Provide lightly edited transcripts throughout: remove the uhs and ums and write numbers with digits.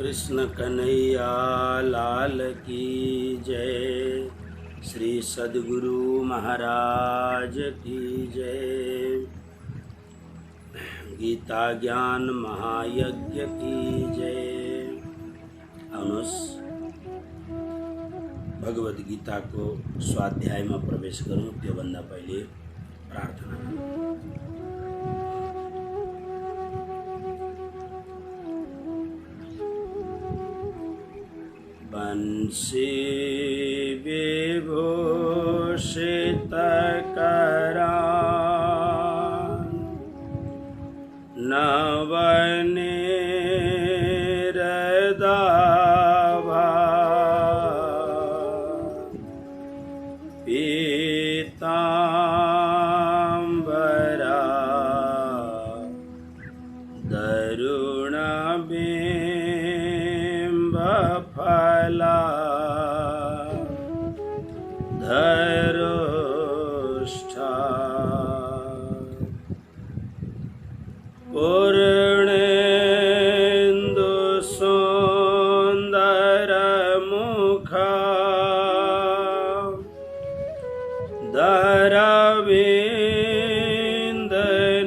कृष्ण कन्हैया लाल की जय। श्री सद्गुरु महाराज की जय। गीता ज्ञान महायज्ञ की जय। अनुस भगवद गीता को स्वाध्याय में प्रवेश करूं त्योभन्दा पहिले प्रार्थना करूं। बंसी विभूषित करान नवनीरदाभा पीतांबरा दरुणबिंब फला धरुष्ठा पूर्णेन्दु सुंदर मुखा दरविंद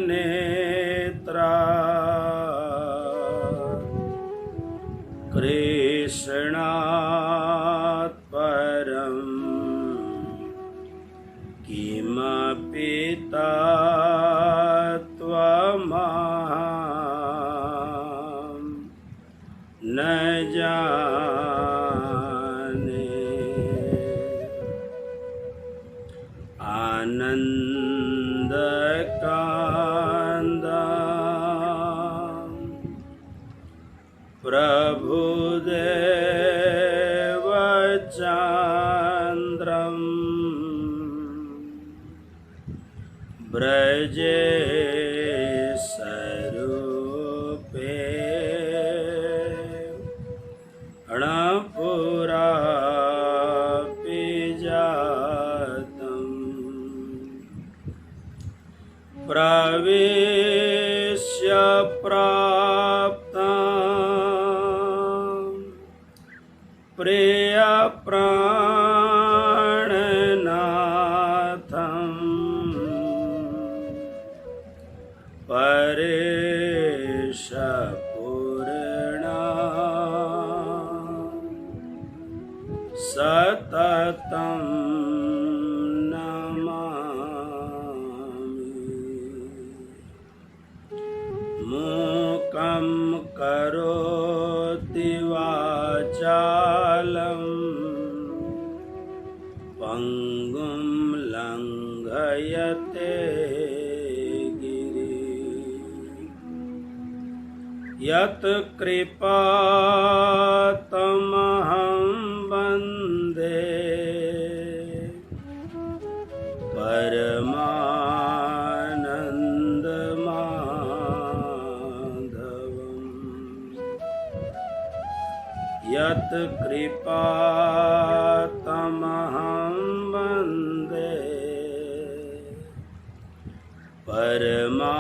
नेत्रा कृष्णात् परं किमपि तत्त्वमहं न जाने। आनन्दकान्दं प्रभुदेवचन्द्रं ब्रजेशरूपे णपुरापि जातं प्रवेश्य प्राप्तं प्रियप्राणनाथं परेशपूर्णा सततं नमामि। मूकं करोति वाचालं पंगुं लंघयते यत् कृपातमहं वन्दे परमानन्दमाधवम्। यत् कृपातमहं वन्दे परमानन्दमाधवम्।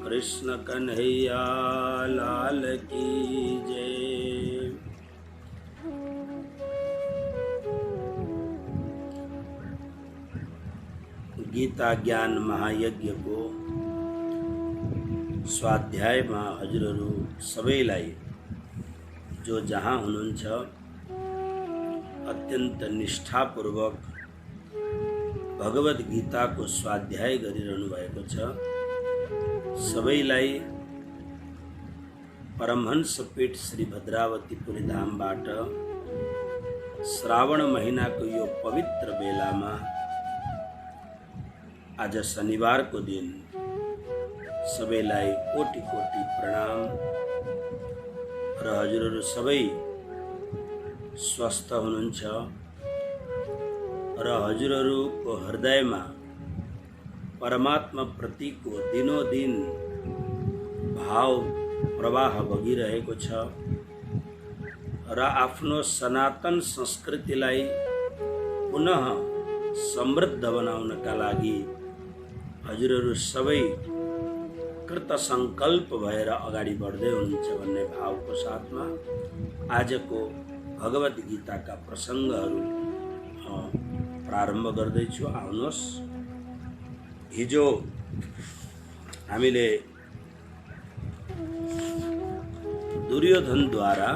कृष्ण कन्हैया लाल की जय। गीता ज्ञान महायज्ञ को स्वाध्याय में हजुरहरू सबैलाई जो जहाँ हुनुहुन्छ अत्यंत निष्ठापूर्वक भगवद गीता को स्वाध्याय गरिरहनु भएको छ। सबैलाई परमहंस पीठ श्री भद्रावतीपुरी धामबाट श्रावण महीनाको यो पवित्र बेलामा आज शनिवार को दिन सबैलाई कोटि कोटि प्रणाम र हजुरहरू सबै स्वस्थ हुनुहुन्छ र हजुरहरूको हृदयमा परमात्मा प्रतिको दिनोदिन भाव प्रवाह बगिरहेको छ र आफ्नो सनातन संस्कृतिलाई पुनः समृद्ध बनाउनका लागि हजुरहरू सबै कृत संकल्प भएर अगाडि बढ्दै हुनुहुन्छ भन्ने भावको साथमा आजको भगवत गीताका प्रसङ्गहरू प्रारम्भ गर्दैछु। आउनुहोस्, हिजो हामीले दुर्योधनद्वारा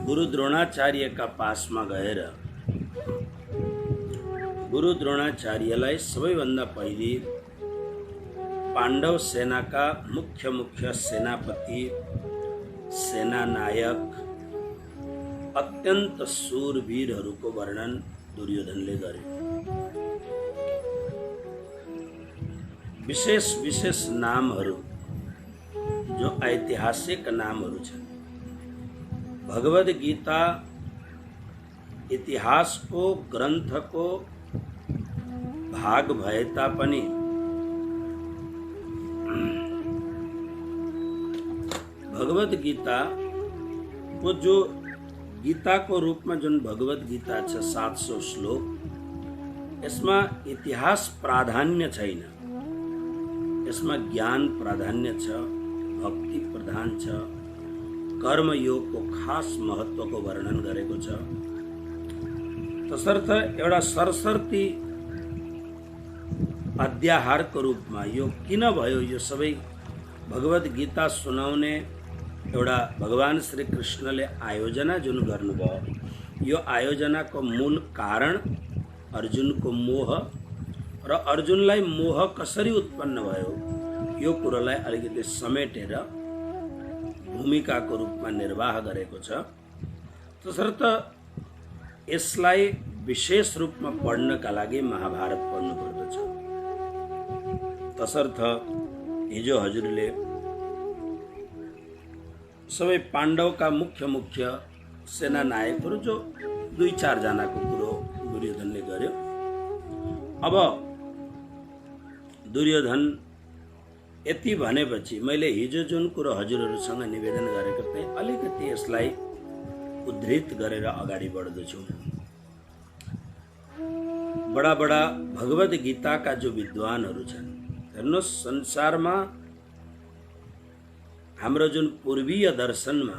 गुरु द्रोणाचार्यका पासमा गएर गुरु द्रोणाचार्यलाई सबैभन्दा पहिले पाण्डव सेनाका मुख्य सेनापति, सेनानायक, अत्यन्त शूरवीरहरूको वर्णन दुर्योधनले गरे। विशेष नामहरू जो ऐतिहासिक नामहरू छन्। भगवद गीता इतिहासको ग्रन्थको भाग भए तापनि भगवद गीता को जो गीताको रूपमा जुन भगवद गीता छ 700 श्लोक, यसमा इतिहास प्राधान्य छैन। यसमा ज्ञान प्राधान्य छ, भक्ति प्रधान छ, कर्मयोगको खास महत्त्वको वर्णन गरेको छ। तसर्थ एउटा सरसर्ती अध्याहारको रूपमा यो किन भयो, यो सबै भगवद गीता सुनाउने एउटा भगवान श्री कृष्णले आयोजना जुन गर्नुभयो, यो आयोजनाको मूल कारण अर्जुनको मोह र अर्जुनलाई मोह कसरी उत्पन्न भयो, यो कुरोलाई अलिकति समेटेर भूमिकाको रूपमा निर्वाह गरेको छ। तसर्थ यसलाई विशेष रूपमा पढ्नका लागि महाभारत पढ्नु पर्दछ। तसर्थ हिजो हजुरले सबै पाण्डवका मुख्य सेनानायकहरू जो 2-4 जनाको कुरो दुर्योधनले गर्यो। अब दुर्योधन यति भनेपछि मैले हिजो जुन कुरो हजुरहरूसँग निवेदन गरेको थिएँ, अलिकति यसलाई उद्धृत गरेर अगाडि बढ्दछु। बडा भगवद गीताका जो विद्वानहरू छन्, हेर्नुहोस्, संसारमा हाम्रो जुन पूर्वीय दर्शनमा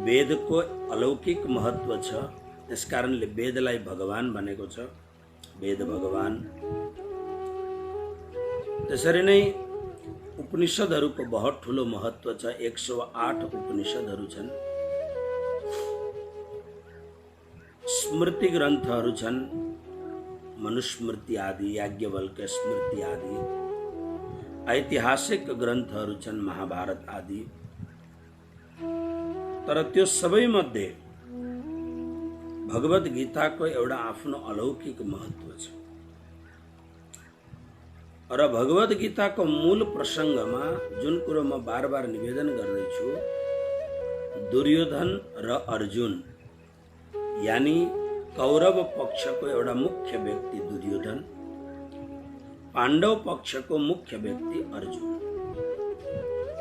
वेदको अलौकिक महत्त्व छ, त्यसकारणले वेदलाई भगवान भनेको छ, वेद भगवान। त्यसरी नै उपनिषदहरूको बहुत ठुलो महत्त्व छ। 108 उपनिषदहरू छन्, स्मृति ग्रन्थहरू छन्, मनुस्मृति आदि, याज्ञवल्क्य स्मृति आदि, ऐतिहासिक ग्रन्थहरू छन्, महाभारत आदि। तर त्यो सबैमध्ये भगवद गीताको एउटा आफ्नो अलौकिक महत्त्व छ। र भगवद गीताको मूल प्रसङ्गमा जुन कुरो म बार बार निवेदन गर्दैछु, दुर्योधन र अर्जुन, यानी कौरव पक्षको एउटा मुख्य व्यक्ति दुर्योधन, पाण्डव पक्षको मुख्य व्यक्ति अर्जुन।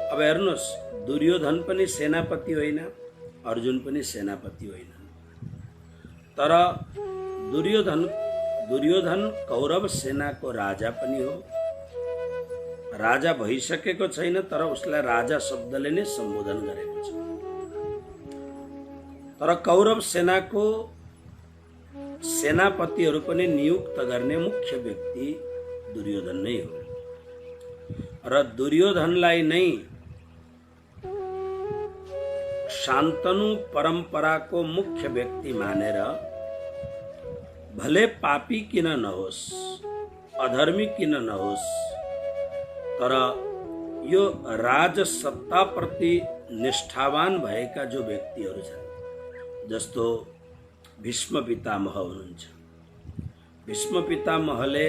अब हेर्नुहोस्, दुर्योधन पनि सेनापति होइन, अर्जुन पनि सेनापति होइन। तर दुर्योधन कौरव सेनाको राजा पनि हो। राजा भइसकेको छैन, तर उसलाई राजा शब्दले नै सम्बोधन गरेको छ। तर कौरव सेनाको सेनापतिहरू पनि नियुक्त गर्ने मुख्य व्यक्ति दुर्योधन नै हो। र दुर्योधनलाई नै शान्तनु परम्पराको मुख्य व्यक्ति मानेर, भले पापी किन नहोस्, अधर्मी किन नहोस्, तर यो राजसत्ताप्रति निष्ठावान भएका जो व्यक्तिहरू छन्, जस्तो भीष्म पितामह हुनुहुन्छ। भीष्म पितामहले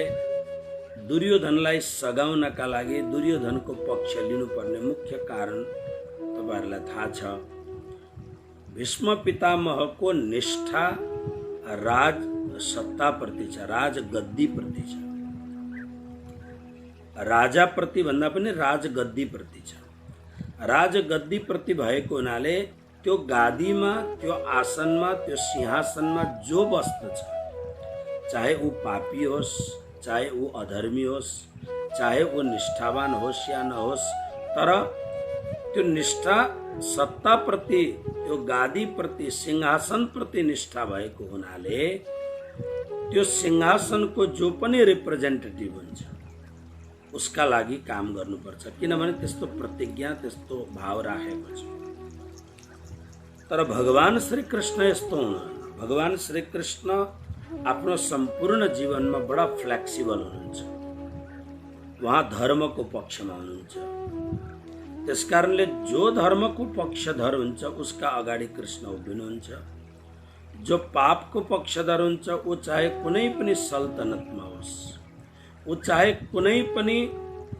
दुर्योधनलाई सघाउनका लागि दुर्योधनको पक्ष लिनुपर्ने मुख्य कारण तपाईहरुलाई थाहा छ। भीष्म पितामहको निष्ठा राज सत्ताप्रति छ, राजगद्दीप्रति छ। राजाप्रति भन्दा पनि राजगद्दीप्रति छ। राजगद्दीप्रति भएको हुनाले त्यो गादीमा, त्यो आसनमा, त्यो सिंहासनमा जो बस्दछ, चाहे ऊ पापी होस्, चाहे ऊ अधर्मी होस्, चाहे ऊ निष्ठावान होस् या नहोस्, तर त्यो निष्ठा सत्ताप्रति, त्यो गादीप्रति, सिंहासनप्रति निष्ठा भएको हुनाले त्यो सिंहासनको जो पनि रिप्रेजेन्टेटिभ हुन्छ उसका लागि काम गर्नुपर्छ, किनभने त्यस्तो प्रतिज्ञा, त्यस्तो भाव राखेको छ। तर भगवान श्री कृष्ण यस्तो हुनुहुन्न। भगवान श्री कृष्ण आफ्नो सम्पूर्ण जीवनमा बडा फ्लेक्सिबल हुनुहुन्छ। उहाँ धर्मको पक्षमा हुनुहुन्छ। त्यसकारणले जो धर्मको पक्षधर हुन्छ उसका अगाडि कृष्ण उभिनुहुन्छ। जो पापको पक्षधर हुन्छ ऊ चाहे कुनै पनि सल्तनतमा होस्, ऊ चाहे कुनै पनि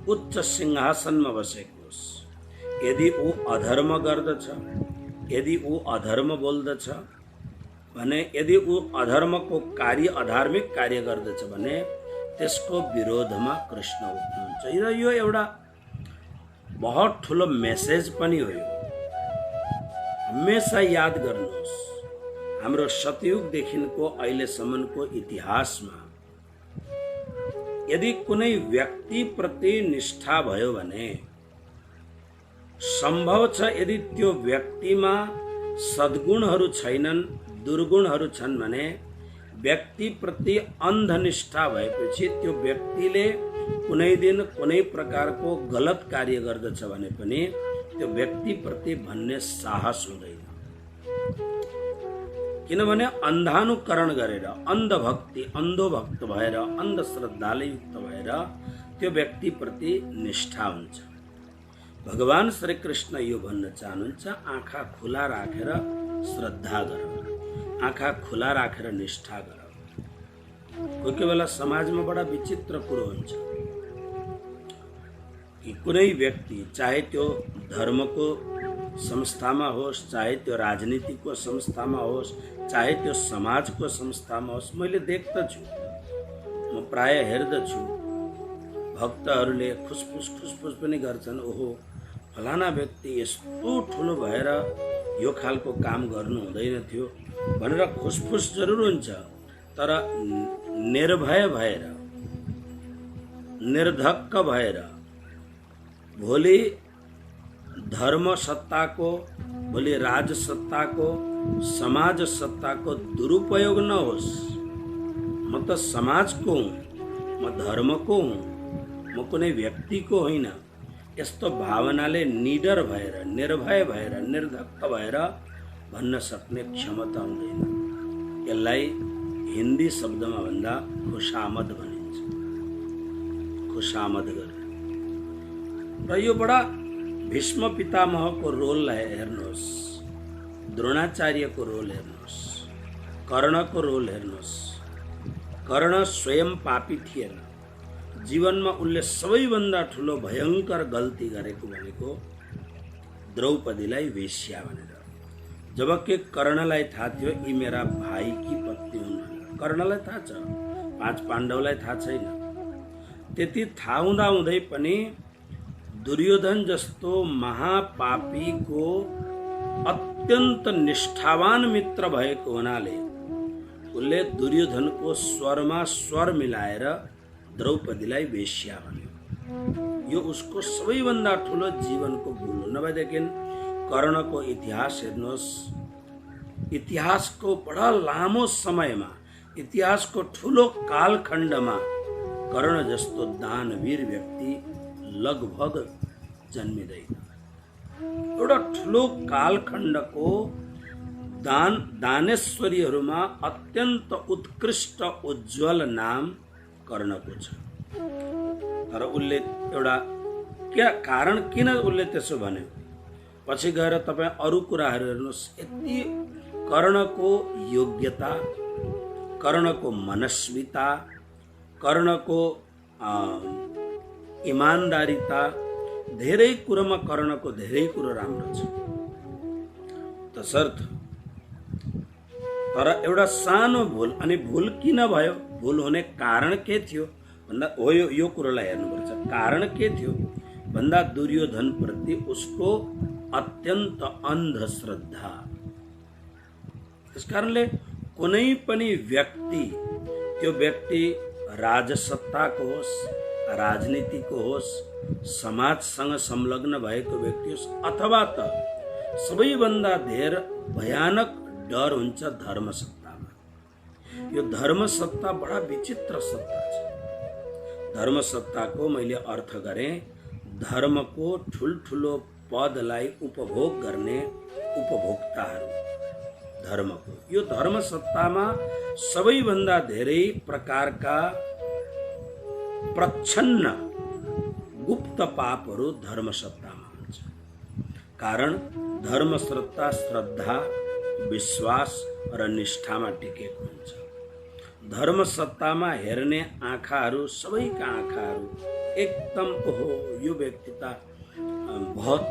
उच्च सिंहासनमा बसेको होस्, यदि ऊ अधर्म गर्दछ, यदि ऊ अधर्म बोल्दछ भने, यदि ऊ अधर्मको कार्य, अधार्मिक कार्य गर्दछ भने त्यसको विरोधमा कृष्ण उठ्नुहुन्छ। र यो एउटा बहुत ठुलो मेसेज पनि हो। हमेशा याद गर्नुहोस्, हाम्रो सतयुगदेखिको अहिलेसम्मको इतिहासमा यदि कुनै व्यक्तिप्रति निष्ठा भयो भने सम्भव छ यदि त्यो व्यक्तिमा सद्गुणहरू छैनन्, दुर्गुणहरू छन् भने व्यक्तिप्रति अन्धनिष्ठा भएपछि त्यो व्यक्तिले कुनै दिन कुनै प्रकारको गलत कार्य गर्दछ भने पनि त्यो व्यक्तिप्रति भन्ने साहस हुँदैन। किनभने अन्धानुकरण गरेर, अन्धभक्ति, अन्धोभक्त भएर, अन्धश्रद्धाले युक्त भएर त्यो व्यक्तिप्रति निष्ठा हुन्छ। भगवान श्री कृष्ण यो भन्न चाहनुहुन्छ, आँखा खुला राखेर श्रद्धा गर, आँखा खुला राखेर निष्ठा गर। कोही कोही बेला समाजमा बडा विचित्र कुरो हुन्छ कि कुनै व्यक्ति, चाहे त्यो धर्मको संस्थामा होस्, चाहे त्यो राजनीतिको संस्थामा होस्, चाहे त्यो समाजको संस्थामा होस्, मैले देख्दछु, म प्राय हेर्दछु, भक्तहरूले खुसफुस पनि गर्छन्, ओहो फलाना व्यक्ति यस्तो ठुलो भएर यो खालको काम गर्नु हुँदैन थियो भनेर खुसफुस जरुर हुन्छ, तर निर्भय भएर, निर्धक्क भएर भोलि धर्म सत्ताको, भोलि राज सत्ताको, समाज सत्ताको दुरुपयोग नहोस्। म त समाजको हुँ, म धर्मको हुँ, म कुनै व्यक्तिको होइन, यस्तो भावनाले निडर भएर, निर्भय भएर, निर्धक्क भएर भन्न सक्ने क्षमता हुँदैन। यसलाई हिन्दी शब्दमा भन्दा खुशामद भनिन्छ। खुशामद गर्ने। र यो बडा भीष्म पितामहको रोललाई हेर्नुहोस्, द्रोणाचार्यको रोल हेर्नुहोस्, कर्णको रोल हेर्नुहोस्। कर्ण स्वयं पापी थिएन। जीवनमा उनले सबैभन्दा ठुलो भयङ्कर गल्ती गरेको भनेको द्रौपदीलाई वेश्या भनेर। जबकि कर्णलाई थाहा थियो यी मेरा भाइकी पत्नी हुन् भनेर। कर्णलाई थाहा छ, 5 पाण्डवलाई थाहा छैन। त्यति थाहा हुँदाहुँदै पनि दुर्योधन जस्तो महापापीको अत्यन्त निष्ठावान मित्र भएको हुनाले उनले दुर्योधनको स्वरमा स्वर मिलाएर द्रौपदीलाई वेश्या भन्यो। यो उसको सबैभन्दा ठुलो जीवनको भूल हो। नभएदेखि कर्णको इतिहास हेर्नुहोस्, इतिहासको बडा लामो समयमा, इतिहासको ठुलो कालखण्डमा कर्ण जस्तो दानवीर व्यक्ति लगभग जन्मिँदैन। एउटा ठुलो कालखण्डको दानेश्वरीहरूमा अत्यन्त उत्कृष्ट उज्जवल नाम कर्णको छ। तर उसले एउटा कारण किन उसले त्यसो भन्यो पछि गएर तपाईँ अरू कुराहरू हेर्नुहोस्। यति कर्णको योग्यता, कर्णको मनस्विता, कर्णको इमान्दारिता, धेरै कुरोमा कर्णको धेरै कुरो राम्रो छ। तसर्थ तर एउटा सानो भूल, अनि भूल किन भयो, भूल हुने कारण के थियो भन्दा हो यो कुरोलाई हेर्नुपर्छ। कारण के थियो भन्दा दुर्योधन प्रति उसको अत्यन्त अन्धश्रद्धा। त्यस कारणले कुनै पनि व्यक्ति, त्यो व्यक्ति राजसत्ताको होस्, राजनीतिको होस्, समाजसँग संलग्न भएको व्यक्ति होस्, अथवा त सबैभन्दा धेरै भयानक डर हुन्छ धर्मसत्तामा। यो धर्मसत्ता बडा विचित्र सत्ता छ। धर्मसत्ताको मैले अर्थ गरेँ धर्मको ठुल्ठुलो पदलाई उपभोग गर्ने उपभोक्ताहरू। धर्मको यो धर्मसत्तामा सबैभन्दा धेरै प्रकारका प्रच्छन्न गुप्त पापहरू धर्मसत्तामा हुन्छ। कारण धर्मसत्ता श्रद्धा, विश्वास र निष्ठामा टिकेको हुन्छ। धर्मसत्तामा हेर्ने आँखाहरू, सबैका आँखाहरू एकदम ओहो यो व्यक्ति त बहुत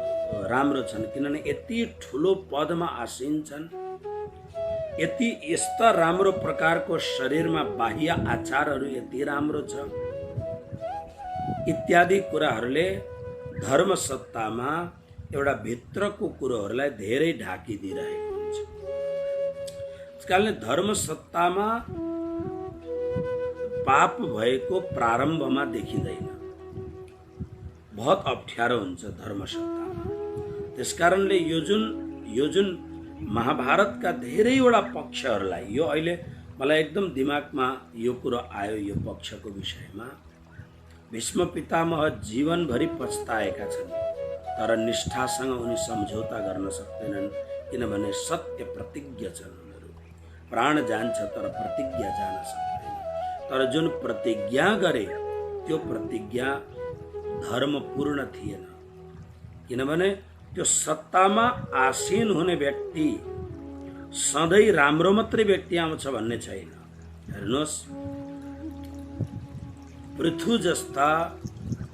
राम्रो छन्, किनभने यति ठुलो पदमा आसीन छन्, यति यस्ता राम्रो प्रकारको शरीरमा बाह्य आचारहरू यति राम्रो छ, इत्यादि कुराहरूले धर्मसत्तामा एउटा भित्रको कुरोहरूलाई धेरै ढाकिदिइरहेको हुन्छ। त्यसकारणले धर्मसत्तामा पाप भएको प्रारम्भमा देखिँदैन, बहुत अप्ठ्यारो हुन्छ धर्मसत्तामा। त्यसकारणले यो जुन महाभारतका धेरैवटा पक्षहरूलाई, यो अहिले मलाई एकदम दिमागमा यो कुरो आयो यो पक्षको विषयमा। भीष्म पितामह जीवनभरि पछताएका छन्, तर निष्ठासँग उनी सम्झौता गर्न सक्दैनन्, किनभने सत्य प्रतिज्ञा छन् उनीहरू। प्राण जान्छ तर प्रतिज्ञा जान सक्दैन। तर जुन प्रतिज्ञा गरे त्यो प्रतिज्ञा धर्मपूर्ण थिएन, किनभने त्यो सत्तामा आसीन हुने व्यक्ति सधैँ राम्रो मात्रै व्यक्ति आउँछ भन्ने छैन। हेर्नुहोस्, पृथु जस्ता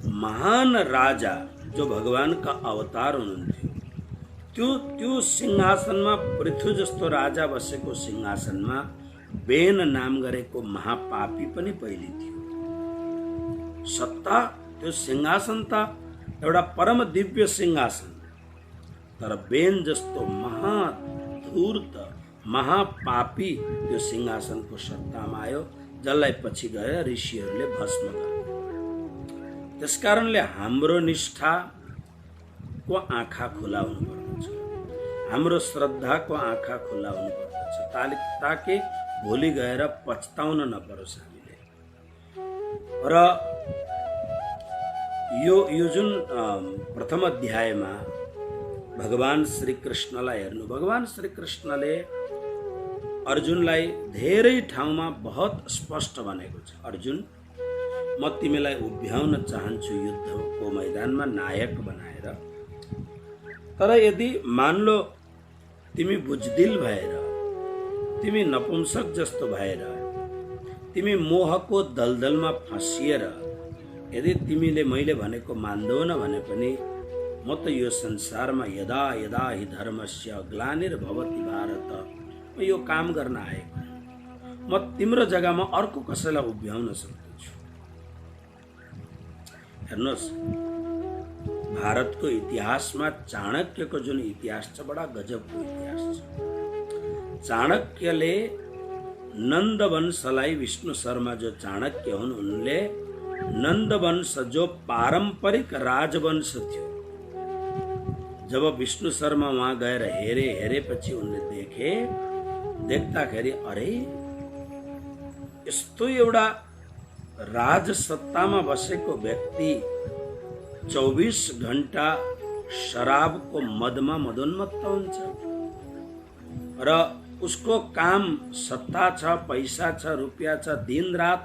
महान राजा जो भगवानका अवतार हुनुहुन्थ्यो, त्यो सिंहासनमा, पृथु जस्तो राजा बसेको सिंहासनमा बेन नाम गरेको महापापी पनि पहिले थियो। सत्ता, त्यो सिंहासन त एउटा परम दिव्य सिंहासन, तर बेन जस्तो महाधूर्त महापापी त्यो सिंहासनको सत्तामा आयो, जसलाई पछि गएर ऋषिहरूले भस्म गरे। त्यसकारणले हाम्रो निष्ठाको आँखा खुला हुनुपर्दछ, हाम्रो श्रद्धाको आँखा खुला हुनुपर्दछ, ताकि भोलि गएर पछताउन नपरोस् हामीले। र यो जुन प्रथम अध्यायमा भगवान श्री कृष्णलाई हेर्नु, भगवान श्री कृष्णले अर्जुनलाई धेरै ठाउँमा बहुत स्पष्ट भनेको छ, अर्जुन म तिमीलाई उभ्याउन चाहन्छु युद्धको मैदानमा नायक बनाएर, तर यदि मान लो तिमी बुझदिल भएर, तिमी नपुंसक जस्तो भएर, तिमी मोहको दलदलमा फँसिएर यदि तिमीले मैले भनेको मान्दैनौ भने पनि म त यो संसारमा यदा यदा हि धर्मस्य ग्लानिर्भवति भारत, म यो काम गर्न आएको, म तिम्रो जग्गामा अर्को कसैलाई उभ्याउन सक्छु। हेर्नुहोस्, भारतको इतिहासमा चाणक्यको जुन इतिहास छ, बडा गजबको इतिहास छ। चाणक्यले नन्दवंशलाई, विष्णु शर्मा जो चाणक्य हुन्, उनले नन्दवंश जो पारम्परिक राजवंश थियो, जब विष्णु शर्मा वहाँ गएर हेरेपछि उनले देख्दाखेरि अरे यस्तो एउटा राजसत्तामा बसेको व्यक्ति 24 घण्टा शराबको मदमा मदोन्मत्त हुन्छ र उसको काम सत्ता छ, पैसा छ, रुपियाँ छ, दिन रात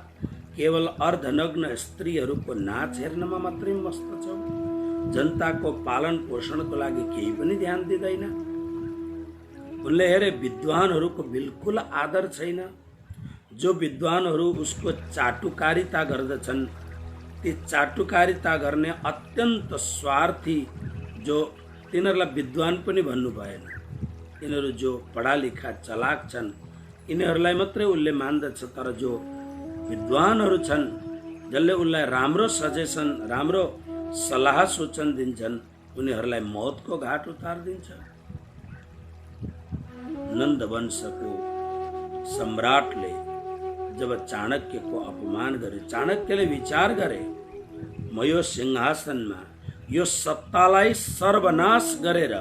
केवल अर्धनग्न स्त्रीहरूको नाच हेर्नमा मात्रै मस्त छ। जनताको पालन पोषणको लागि केही पनि ध्यान दिँदैन। उनले हेरे विद्वानहरूको बिल्कुल आदर छैन। जो विद्वानहरू उसको चाटुकारिता गर्दछन्, ती चाटुकारिता गर्ने अत्यन्त स्वार्थी, जो तिनीहरूलाई विद्वान पनि भन्नु भएन, यिनीहरू जो पढा लेखा चलाक छन्, यिनीहरूलाई मात्रै उसले मान्दछ। तर जो विद्वानहरू छन्, जसले उसलाई राम्रो सजेसन, राम्रो सल्लाह सूचन दिन्छन् उनीहरूलाई मौतको घाट उतारिदिन्छ। नन्द वंशको सम्राटले जब चाणक्यको अपमान गरे, चाणक्यले विचार गरे म यो सिंहासनमा यो सत्तालाई सर्वनाश गरेर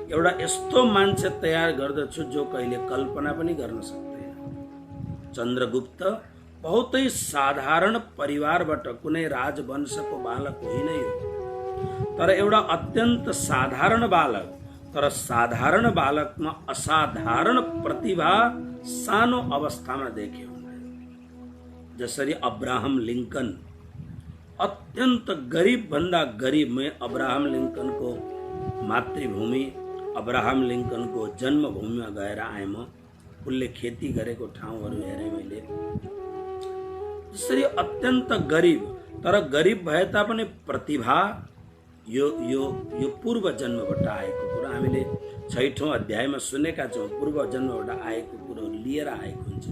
एउटा यस्तो मान्छे तयार गर्दछु जो कहिले कल्पना पनि गर्न सक्दैन। चन्द्रगुप्त बहुतै साधारण परिवारबाट, कुनै राजवंशको बालक होइन यो, तर एउटा अत्यन्त साधारण बालक, तर साधारण बालकमा असाधारण प्रतिभा सानो अवस्थामा देखे हुँदैन। जसरी अब्राहम लिंकन अत्यन्त गरिब भन्दा गरिब, मैं अब्राहम लिंकनको मातृभूमि, अब्राहम लिंकनको जन्मभूमिमा गएर आएँ। म उसले खेती गरेको ठाउँहरू हेरेँ मैले। जसरी अत्यन्त गरिब, तर गरिब भए तापनि प्रतिभा यो यो यो पूर्व जन्मबाट आएको कुरा हामीले 6औं अध्यायमा सुनेका छौँ। पूर्व जन्मबाट आएको कुरो लिएर आएको हुन्छ।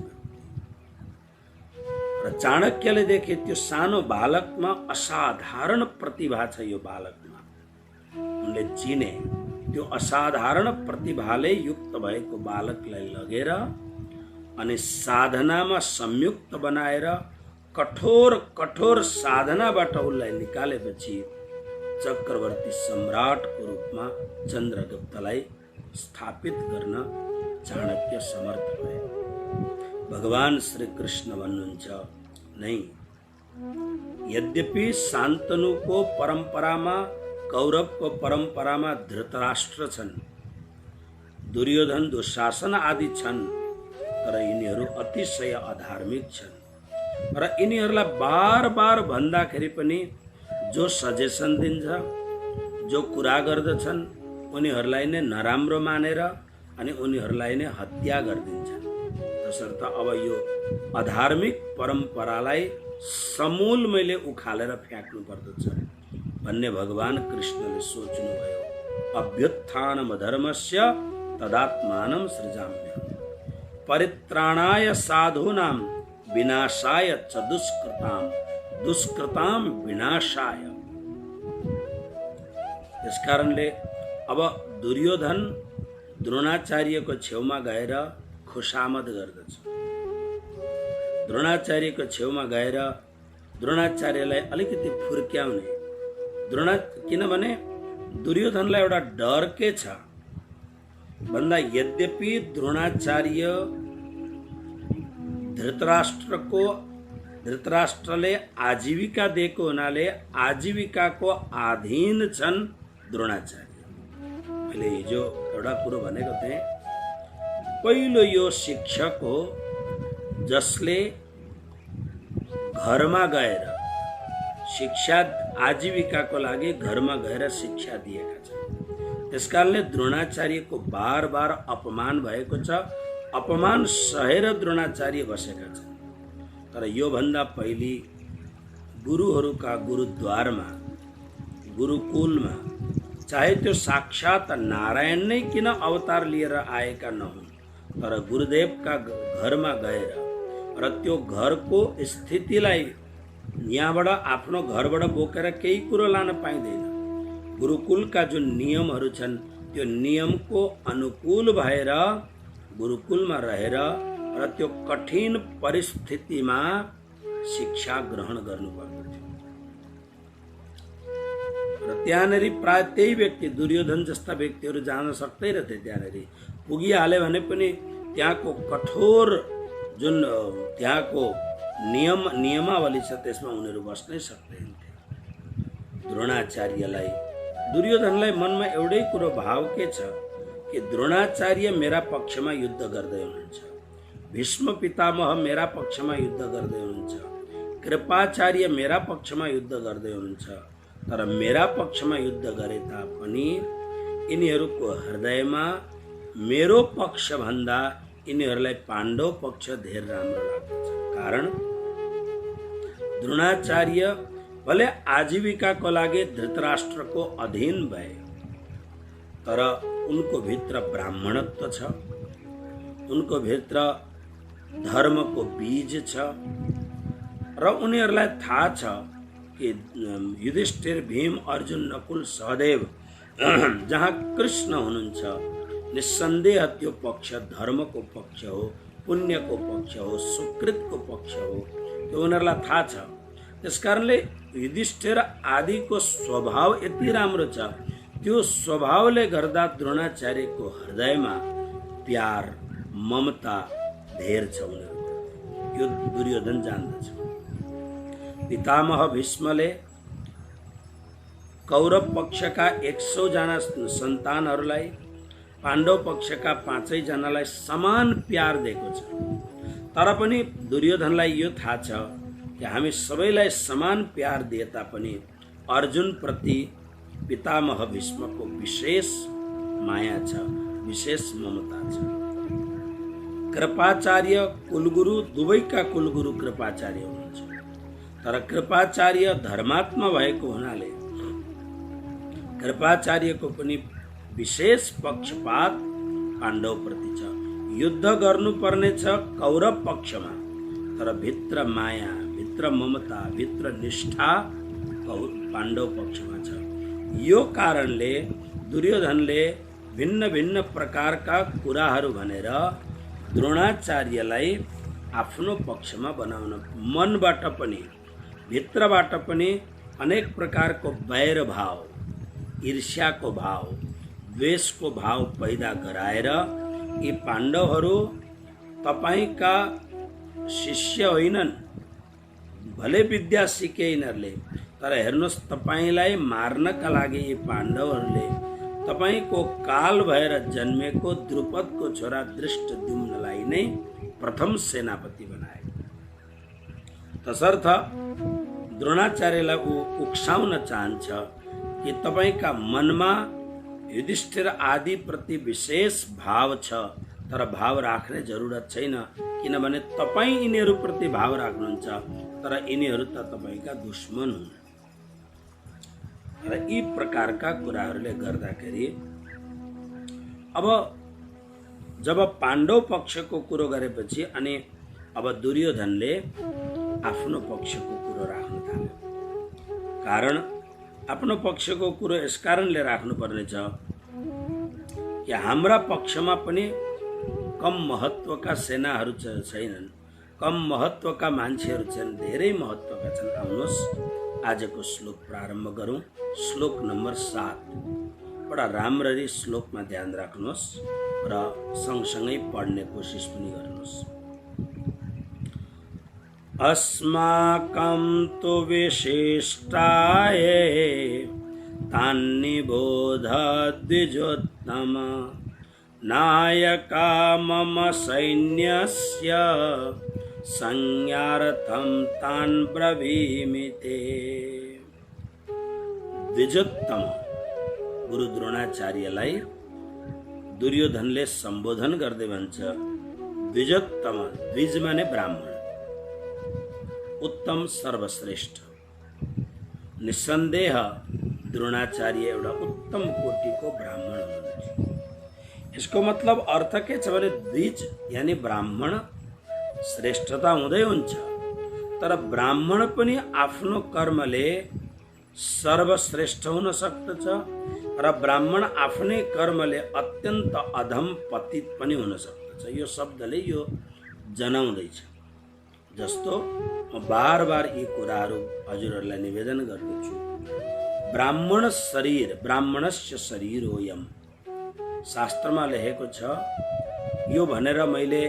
र चाणक्यले देखे त्यो सानो बालकमा असाधारण प्रतिभा छ। यो बालकमा उनले चिने त्यो असाधारण प्रतिभाले युक्त भएको बालकलाई लगेर अनि साधनामा संयुक्त बनाएर कठोर कठोर साधनाबाट उसलाई निकालेपछि चक्रवर्ती सम्राटको रूपमा चन्द्रगुप्तलाई स्थापित गर्न चाणक्य समर्थ भए। भगवान श्री कृष्ण भन्नुहुन्छ, नहीं, यद्यपि शान्तनुको परम्परामा, कौरवको परम्परामा धृतराष्ट्र छन्, दुर्योधन, दुशासन आदि छन्, तर यिनीहरू अतिशय अधार्मिक छन्। र यिनीहरूलाई बार बार भन्दाखेरि पनि जो सजेसन दिन्छ, जो कुरा गर्दछन्, उनीहरूलाई नै नराम्रो मानेर अनि उनीहरूलाई नै हत्या गरिदिन्छन्। तसर्थ अब यो अधार्मिक परम्परालाई समूल मैले उखालेर फ्याँक्नु पर्दछ भन्ने भगवान कृष्णले सोच्नुभयो। अभ्युत्थानम धर्मस्य तदात्मानं सृजाम्यहम् परित्राणाय साधूनां विनाशाय च दुष्कृताम विनाशाय। त्यस कारणले अब दुर्योधन द्रोणाचार्यको छेउमा गएर खुशामद गर्दछ। द्रोणाचार्यको छेउमा गएर द्रोणाचार्यलाई अलिकति फुर्क्याउने, किनभने दुर्योधनलाई एउटा डर के छ भन्दा, यद्यपि द्रोणाचार्य धृतराष्ट्रले आजीविका दिएको हुनाले आजीविकाको अधीन छन् द्रोणाचार्य। मैले हिजो एउटा कुरो भनेको थिएँ, पहिलो यो शिक्षक हो जसले घरमा गएर शिक्षा, आजीविकाको लागि घरमा गएर शिक्षा दिएका छन्। त्यसकारणले द्रोणाचार्यको बार बार अपमान भएको छ। अपमान सहेर द्रोणाचार्य बसेका छन्। तर यो भन्दा पहिले गुरुहरूका गुरुद्वारमा, गुरुकुलमा, चाहे त्यो साक्षात नारायण नै किन अवतार लिएर आएका नहुन्, तर गुरुदेवका घरमा गएर र त्यो घरको स्थितिलाई यहाँबाट आफ्नो घरबाट बोकेर केही कुरो लान पाइँदैन। गुरुकुलका जुन नियमहरू छन् त्यो नियमको अनुकूल भएर गुरुकुलमा रहेर र त्यो कठिन परिस्थितिमा शिक्षा ग्रहण गर्नुपर्दथ्यो। र त्यहाँनिर प्राय त्यही व्यक्ति, दुर्योधन जस्ता व्यक्तिहरू जान सक्दैनथे। त्यहाँनिर पुगिहाले भने पनि त्यहाँको कठोर जुन त्यहाँको नियमावली छ त्यसमा उनीहरू बस्नै सक्दैनथे। द्रोणाचार्यलाई, दुर्योधनलाई मनमा एउटै कुरो भाव के छ कि द्रोणाचार्य मेरा पक्षमा युद्ध गर्दै हुनुहुन्छ, भीष्म पितामह मेरा पक्षमा युद्ध गर्दै हुनुहुन्छ, कृपाचार्य मेरा पक्षमा युद्ध गर्दै हुनुहुन्छ। तर मेरा पक्षमा युद्ध गरे तापनि यिनीहरूको हृदयमा मेरो पक्ष भन्दा यिनीहरूलाई पाण्डव पक्ष धेर राम्रो लाग्दछ। कारण द्रोणाचार्य भले आजीविकाको लागि धृतराष्ट्रको अधीन भए, तर उनको भित्र ब्राह्मणत्व छ, उनको भित्र धर्मको बीज छ र उनीहरूलाई थाहा छ कि युधिष्ठिर, भीम, अर्जुन, नकुल, सहदेव जहाँ कृष्ण हुनुहुन्छ, निस्सन्देह त्यो पक्ष धर्मको पक्ष हो, पुण्यको पक्ष हो, सुकृतको पक्ष हो, त्यो उनीहरूलाई थाहा छ। त्यसकारणले युधिष्ठिर आदिको स्वभाव यति राम्रो छ, त्यो स्वभावले गर्दा द्रोणाचार्यको हृदयमा प्यार, ममता धेर छ उनीहरू। यो दुर्योधन जान्दछ। पितामह भीष्मले कौरव पक्षका 100 जना सन्तानहरूलाई, पाण्डव पक्षका 5 जनालाई समान प्यार दिएको छ। तर पनि दुर्योधनलाई यो थाहा छ कि हामी सबैलाई समान प्यार दिए तापनि अर्जुन प्रति पितामह भीष्मको विशेष माया छ, विशेष ममता छ। कृपाचार्य कुलगुरु, दुवैका कुलगुरु कृपाचार्य हुनुहुन्छ। तर कृपाचार्य धर्मात्मा भएको हुनाले कृपाचार्यको पनि विशेष पक्षपात पाण्डव प्रति छ। युद्ध गर्नुपर्ने छ कौरव पक्षमा, तर भित्र माया, भित्र ममता, भित्र निष्ठा पाण्डव पक्षमा छ। यो कारणले दुर्योधनले भिन्न भिन्न प्रकारका कुराहरू भनेर द्रोणाचार्यलाई आफ्नो पक्षमा बनाउन, मनबाट पनि भित्रबाट पनि अनेक प्रकारको वैर भाव, ईर्ष्याको भाव, द्वेषको भाव पैदा गराएर यी पाण्डवहरू तपाईका शिष्य होइनन्, भले विद्या सिके यिनीहरूले, तर हेर्नुहोस् तपाईलाई मार्नका लागि यी पाण्डवहरूले तपाईको काल भएर जन्मेको द्रुपदको छोरा धृष्टद्युम्नलाई नै प्रथम सेनापति बनाए। तसर्थ द्रोणाचार्यलाई उक्साउन चाहन्छ कि तपाईका मनमा युधिष्ठिर आदि प्रति विशेष भाव छ, तर भाव राख्ने जरुरत छैन, किनभने तपाईँ यिनीहरूप्रति भाव राख्नुहुन्छ, तर यिनीहरू त तपाईका दुश्मन हुन्। र यी प्रकारका कुराहरूले गर्दाखेरि अब जब पाण्डव पक्षको कुरो गरेपछि अनि अब दुर्योधनले आफ्नो पक्षको कुरो राख्न थाल्यो। कारण आफ्नो पक्षको कुरो यस कारणले राख्नुपर्ने छ कि हाम्रा पक्षमा पनि कम महत्त्वका सेनाहरू छैनन्, कम महत्त्वका मान्छेहरू छन्, धेरै महत्त्वका छन्। आउनुहोस् आजको श्लोक प्रारम्भ गरौँ। श्लोक नम्बर 7। बडा राम्ररी श्लोकमा ध्यान राख्नुहोस् र सँगसँगै पढ्ने कोसिस पनि गर्नुहोस्। अस्माकं तु विशिष्टाय तान्निबोध द्विजोत्तम नायका मम सैन्यस्य संज्ञार्थं तान् ब्रवीमि ते। द्विजोत्तम गुरु द्रोणाचार्यलाई दुर्योधनले सम्बोधन गर्दै भन्छ, द्विजोत्तम, द्विज माने ब्राह्मण, उत्तम सर्वश्रेष्ठ। निसन्देह द्रोणाचार्य एउटा उत्तम कोटिको ब्राह्मण हुनुहुन्छ। यसको मतलब अर्थ के छ भने द्विज यानी ब्राह्मण श्रेष्ठता हुँदै हुन्छ, तर ब्राह्मण पनि आफ्नो कर्मले सर्वश्रेष्ठ हुन सक्दछ र ब्राह्मण आफ्नै कर्मले अत्यन्त अधम पतित पनि हुन सक्दछ। यो शब्दले यो जनाउँदैछ। जस्तो म बार बार यी कुराहरू हजुरहरूलाई निवेदन गर्दछु। ब्राह्मण शरीर, ब्राह्मणस्य शरीर हो यम, शास्त्रमा लेखेको छ। यो भनेर मैले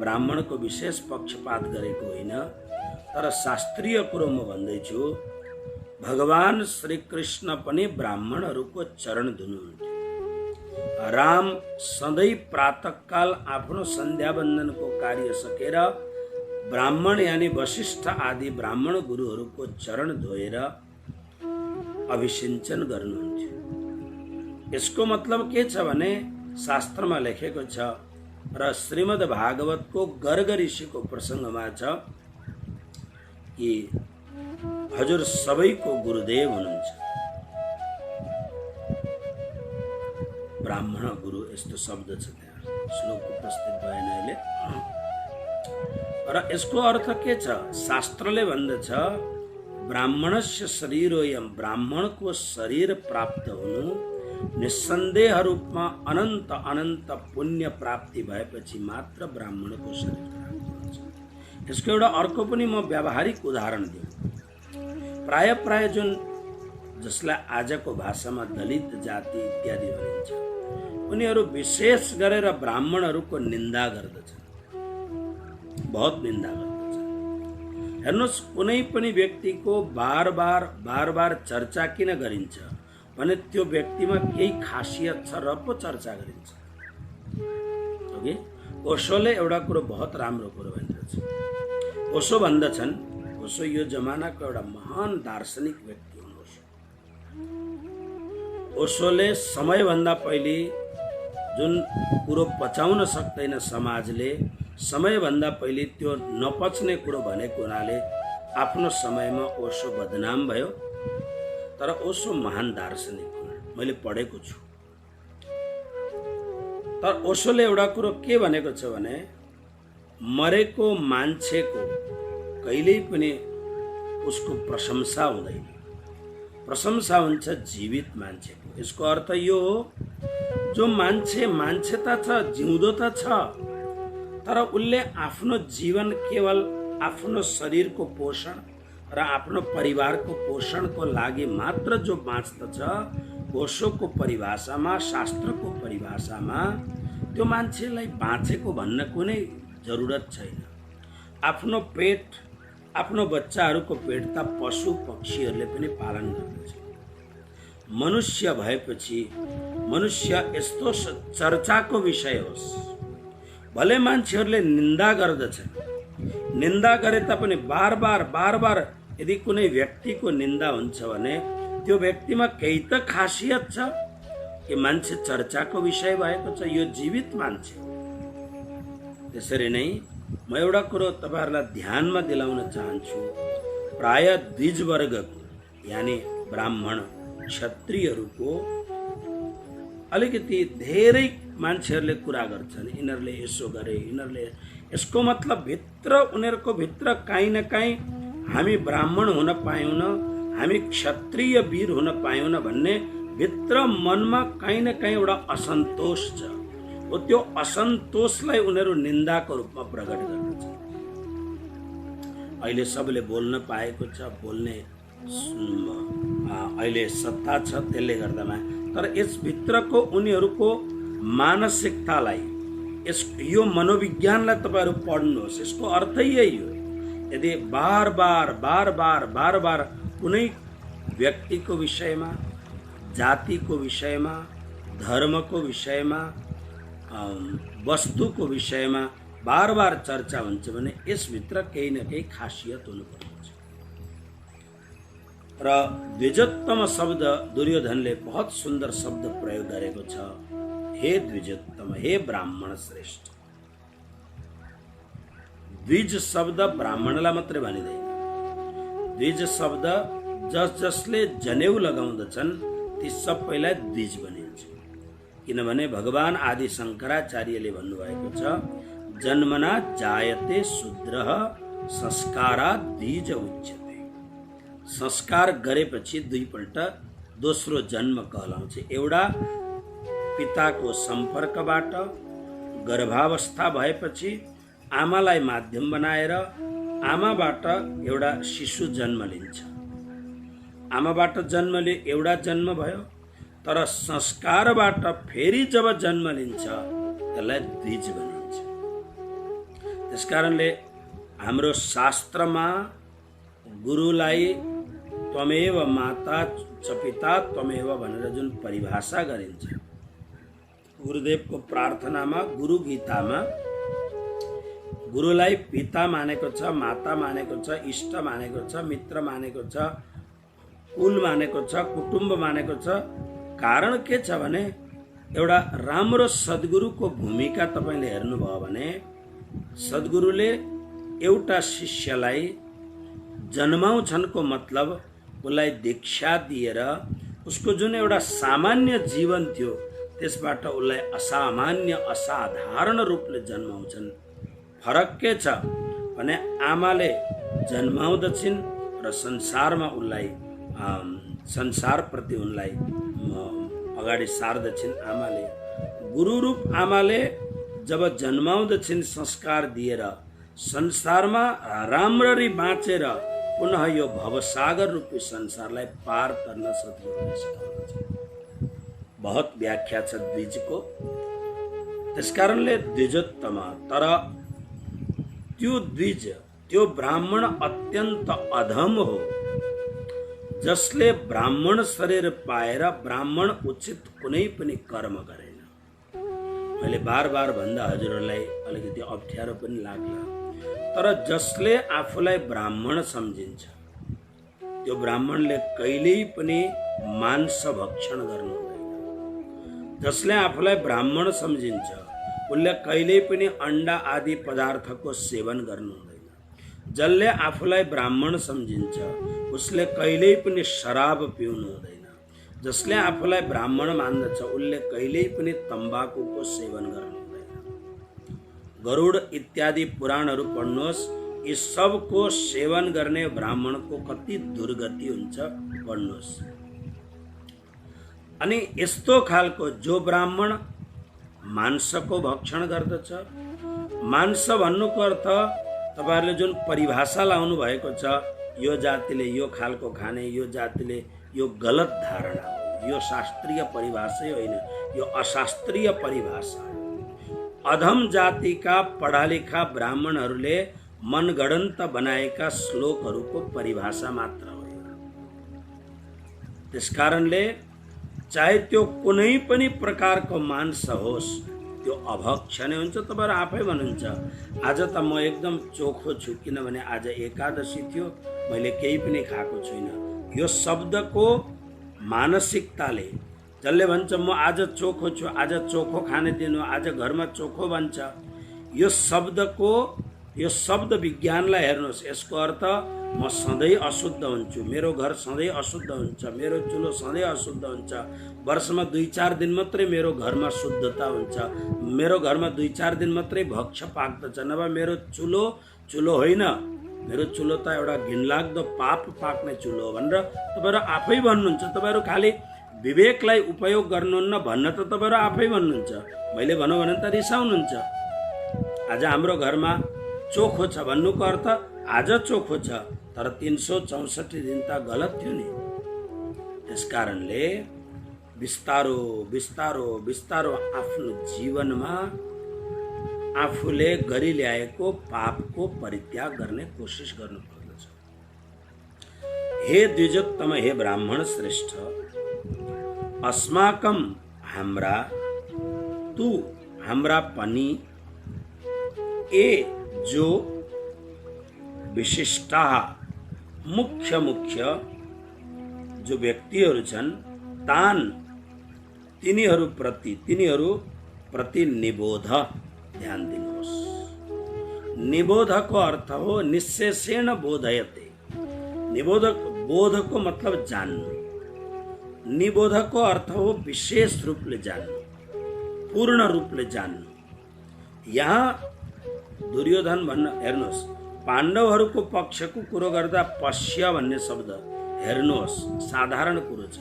ब्राह्मणको विशेष पक्षपात गरेको होइन, तर शास्त्रीय कुरो म भन्दैछु। भगवान श्री कृष्ण पनि ब्राह्मणहरूको चरण धुनुहुन्थ्यो। राम सधैँ प्रातःकाल आफ्नो सन्ध्यावन्दनको कार्य सकेर ब्राह्मण यानी वशिष्ठ आदि ब्राह्मण गुरुहरूको चरण धोएर अभिषिञ्चन गर्नुहुन्थ्यो। यसको मतलब के छ भने शास्त्रमा लेखेको छ र श्रीमद् भागवतको गर्ग ऋषिको प्रसङ्गमा छ कि हजुर सबैको गुरुदेव हुनुहुन्छ। ब्राह्मण गुरु यस्तो शब्द छ त्यहाँ, श्लोक उपस्थित भएन अहिले। र यसको अर्थ के छ? शास्त्रले भन्दछ ब्राह्मणस्य शरीरोयम, ब्राह्मणको शरीर प्राप्त हुनु निस्सन्देह रूपमा अनन्त अनन्त पुण्य प्राप्ति भएपछि मात्र ब्राह्मणको शरीर प्राप्त हुन्छ। यसको एउटा अर्को पनि म व्यावहारिक उदाहरण दिउँ। प्राय जुन जसलाई आजको भाषामा दलित जाति इत्यादि भनिन्छ, उनीहरू विशेष गरेर ब्राह्मणहरूको निन्दा गर्दछन्, बहुत निन्दा गर्दछन्। हेर्नुहोस्, कुनै पनि व्यक्तिको बार बार चर्चा किन गरिन्छ भने त्यो व्यक्तिमा केही खासियत छ र पो चर्चा गरिन्छ। ओके, ओशोले एउटा कुरो बहुत राम्रो कुरो भनिरहेछ। ओशो भन्दछन्, ओशो यो जमानाको एउटा महान दार्शनिक व्यक्ति हुन्। ओशोले समयभन्दा पहिले जुन कुरो पचाउन सक्दैन समाजले, समयभन्दा पहिले त्यो नपच्ने कुरो भनेको हुनाले आफ्नो समयमा ओशो बदनाम भयो। तर ओशो महान दार्शनिक हुन्, मैले पढेको छु। तर ओशोले एउटा कुरो के भनेको छ भने मरेको मान्छेको कहिल्यै पनि उसको प्रशंसा हुँदैन, प्रशंसा हुन्छ जीवित मान्छेको। यसको अर्थ यो हो, जो मान्छे त छ, जिउँदो त छ, तर उसले आफ्नो जीवन केवल आफ्नो शरीरको पोषण र आफ्नो परिवारको पोषणको लागि मात्र जो बाँच्दछ, ओशोको परिभाषामा, शास्त्रको परिभाषामा त्यो मान्छेलाई बाँचेको भन्न कुनै जरुरत छैन। आफ्नो पेट, आफ्नो बच्चाहरूको पेट त पशु पक्षीहरूले पनि पालन गर्दछ। मनुष्य भएपछि मनुष्य यस्तो चर्चाको विषय होस्, भले मान्छेहरूले निन्दा गर्दछन्, निन्दा गरे तापनि बार बार यदि कुनै व्यक्तिको निन्दा हुन्छ भने त्यो व्यक्तिमा केही त खासियत छ कि मान्छे चर्चाको विषय भएको छ, यो जीवित मान्छे। त्यसरी नै म एउटा कुरो तपाईहरुलाई ध्यानमा दिलाउन चाहन्छु। प्राय द्विज वर्गको यानी ब्राह्मण क्षत्रियहरूको अलिकति धेरै मान्छेहरूले कुरा गर्छन्, यिनीहरूले यसो गरे, यिनीहरूले यसको मतलब भित्र उनीहरूको भित्र काहीँ न काहीँ हामी ब्राह्मण हुन पायौँ, हामी क्षत्रिय वीर हुन पायौँ भन्ने भित्र मनमा काहीँ न काहीँ एउटा असन्तोष छ। हो त्यो असन्तोषलाई उनीहरू निन्दाको रूपमा प्रकट गर्दछ। अहिले सबले बोल्न पाएको छ, बोल्ने अहिले सत्ता छ, त्यसले गर्दामा तर यसभित्रको उनीहरूको मानसिकतालाई, यो मनोविज्ञानलाई तपाईहरु पढ्नुहोस्। यसको अर्थ यही हो, यदि बार बार कुनै व्यक्तिको विषयमा, जातिको विषयमा, धर्मको विषयमा, वस्तुको विषयमा बार बार चर्चा हुन्छ भने यसभित्र केही न केही खासियत हुनुपर्छ। र द्विजोत्तम शब्द दुर्योधनले बहुत सुन्दर शब्द प्रयोग गरेको छ, हे द्विजोत्तम, हे ब्राह्मण श्रेष्ठ। द्विज शब्द ब्राह्मणलाई मात्रै भनिँदैन, द्विज शब्द जसले जनेऊ लगाउँदछन् ती सबैलाई द्विज भनिन्छ। किनभने भगवान आदि शङ्कराचार्यले भन्नुभएको छ, जन्मना जायते शूद्रः संस्कारात् द्विज उच्यते। संस्कार गरेपछि दुईपल्ट दोस्रो जन्म कहलाउँछ। एउटा पिताको सम्पर्कबाट गर्भावस्था भएपछि आमालाई माध्यम बनाएर आमाबाट एउटा शिशु जन्म लिन्छ। आमाबाट जन्म लिए एउटा जन्म भयो, तर संस्कारबाट फेरि जब जन्म लिन्छ त्यसलाई द्विज भनिन्छ। त्यसकारणले हाम्रो शास्त्रमा गुरुलाई त्वमेव माता च पिता त्वमेव भनेर जुन परिभाषा गरिन्छ, गुरुदेवको प्रार्थनामा, गुरु गीतामा गुरुलाई पिता मानेको छ, माता मानेको छ, इष्ट मानेको छ, मित्र मानेको छ, कुल मानेको छ, कुटुम्ब मानेको छ। कारण के छ भने एउटा राम्रो सद्गुरुको भूमिका तपाईले हेर्नुभयो भने सद्गुरुले एउटा शिष्यलाई जन्माउँछनको मतलब उसलाई दीक्षा दिएर उसको जुन एउटा सामान्य जीवन थियो त्यसबाट उसलाई असामान्य असाधारण रूपले जन्माउँछन्। फरक के छ भने आमाले जन्माउँदछिन् र संसारमा उनलाई संसारप्रति उनलाई अगाडि सार्दछिन् आमाले। गुरुरूप आमाले जब जन्माउँदछिन् संस्कार दिएर संसारमा राम्ररी बाँचेर पुनः यो भवसागर रूपी संसारलाई पार गर्न सद्गुरुले सिकाउँदछ। बहुत व्याख्या छ द्विजको। त्यसकारणले द्विजोत्तम, तर त्यो द्विज, त्यो ब्राह्मण अत्यन्त अधम हो जसले ब्राह्मण शरीर पाएर ब्राह्मण उचित कुनै पनि कर्म गरेन। मैले बार बार भन्दा हजुरहरूलाई अलिकति अप्ठ्यारो पनि लाग्ला, तर जसले आफूलाई ब्राह्मण सम्झिन्छ त्यो ब्राह्मणले कहिल्यै पनि मांस भक्षण गर्नु हुँदैन। जसले आफूलाई ब्राह्मण सम्झिन्छ उसले कहिल्यै पनि अंडा आदि पदार्थको सेवन गर्नु हुँदैन। जसले आफूलाई ब्राह्मण सम्झिन्छ उसले कहिल्यै पनि शराब पिउनु हुँदैन। जसले आफूलाई ब्राह्मण मान्दछ उसले कहिल्यै पनि तम्बाकुको सेवन गर्नु हुँदैन। गरुड इत्यादि पुराणहरू पढ्नुहोस्, यी सबको सेवन गर्ने ब्राह्मणको कति दुर्गति हुन्छ पढ्नुहोस्। अनि यस्तो खालको जो ब्राह्मण मांसको भक्षण गर्दछ, मांस भन्नुको अर्थ तपाईहरुले जुन परिभाषा लाउनु भएको छ, यो जातिले यो खालको खाने, यो जातिले यो गलत धारणा हो। यो शास्त्रीय परिभाषा होइन, यो अशास्त्रीय परिभाषा हो। अधम जातिका पढालेखा ब्राह्मणहरूले मनगढन्त बनाएका श्लोकहरूको परिभाषा मात्र हो। त्यसकारणले चाहे त्यो कुनै पनि प्रकारको मांस होस् त्यो अभक्ष नै हुन्छ। तपाईहरु आफै भन्नुहुन्छ आज त म एकदम चोखो छु किनभने आज एकादशी थियो, मैले केही पनि खाएको छुइनँ। यो शब्दको मानसिकताले जसले भन्छ म आज चोखो छु, आज चोखो खाने दिन हो, आज घरमा चोखो बन्छ, यो शब्दको यो शब्द विज्ञानलाई हेर्नुहोस्। यसको अर्थ म सधैँ अशुद्ध हुन्छु, मेरो घर सधैँ अशुद्ध हुन्छ, मेरो चुलो सधैँ अशुद्ध हुन्छ, वर्षमा 2-4 दिन मात्रै मेरो घरमा शुद्धता हुन्छ, मेरो घरमा 2-4 दिन मात्रै भक्ष्य पाक्दछ, नभए मेरो चुलो होइन, मेरो चुलो त एउटा घिनलाग्दो पाप पाक्ने चुलो हो भनेर तपाईहरु आफै भन्नुहुन्छ। तपाईहरु खाली विवेकलाई उपयोग गर्नुहुन्न भन्न त तपाईहरु आफै भन्नुहुन्छ। मैले भनौँ भने त रिसाउनुहुन्छ। आज हाम्रो घरमा चोखो छ भन्नुको अर्थ आज चोखो छ, तर 364 दिन त गलत थियो नि। त्यसकारणले बिस्तारो बिस्तारो बिस्तारो आफ्नो जीवनमा आफूले गरी ल्याएको पापको परित्याग गर्ने कोसिस गर्नुपर्दछ। हे द्विजोत्तम, हे ब्राह्मण श्रेष्ठ, अस्माकम हाम्रा, तू हाम्रा पनि, ए जो विशिष्टा मुख्य जो व्यक्तिहरू छन्, तान तिनीहरू प्रति निबोध, ध्यान दिनुहोस्। निबोधको अर्थ हो निश्चेषेण बोधयते। बोधको मतलब जान्नु। निबोधको अर्थ हो विशेष रूपले जान्नु, पूर्ण रूपले जान्नु। यहाँ दुर्योधन भन्न हेर्नुहोस्, पाण्डवहरूको पक्षको कुरो गर्दा पश्य भन्ने शब्द हेर्नुहोस् साधारण कुरो छ,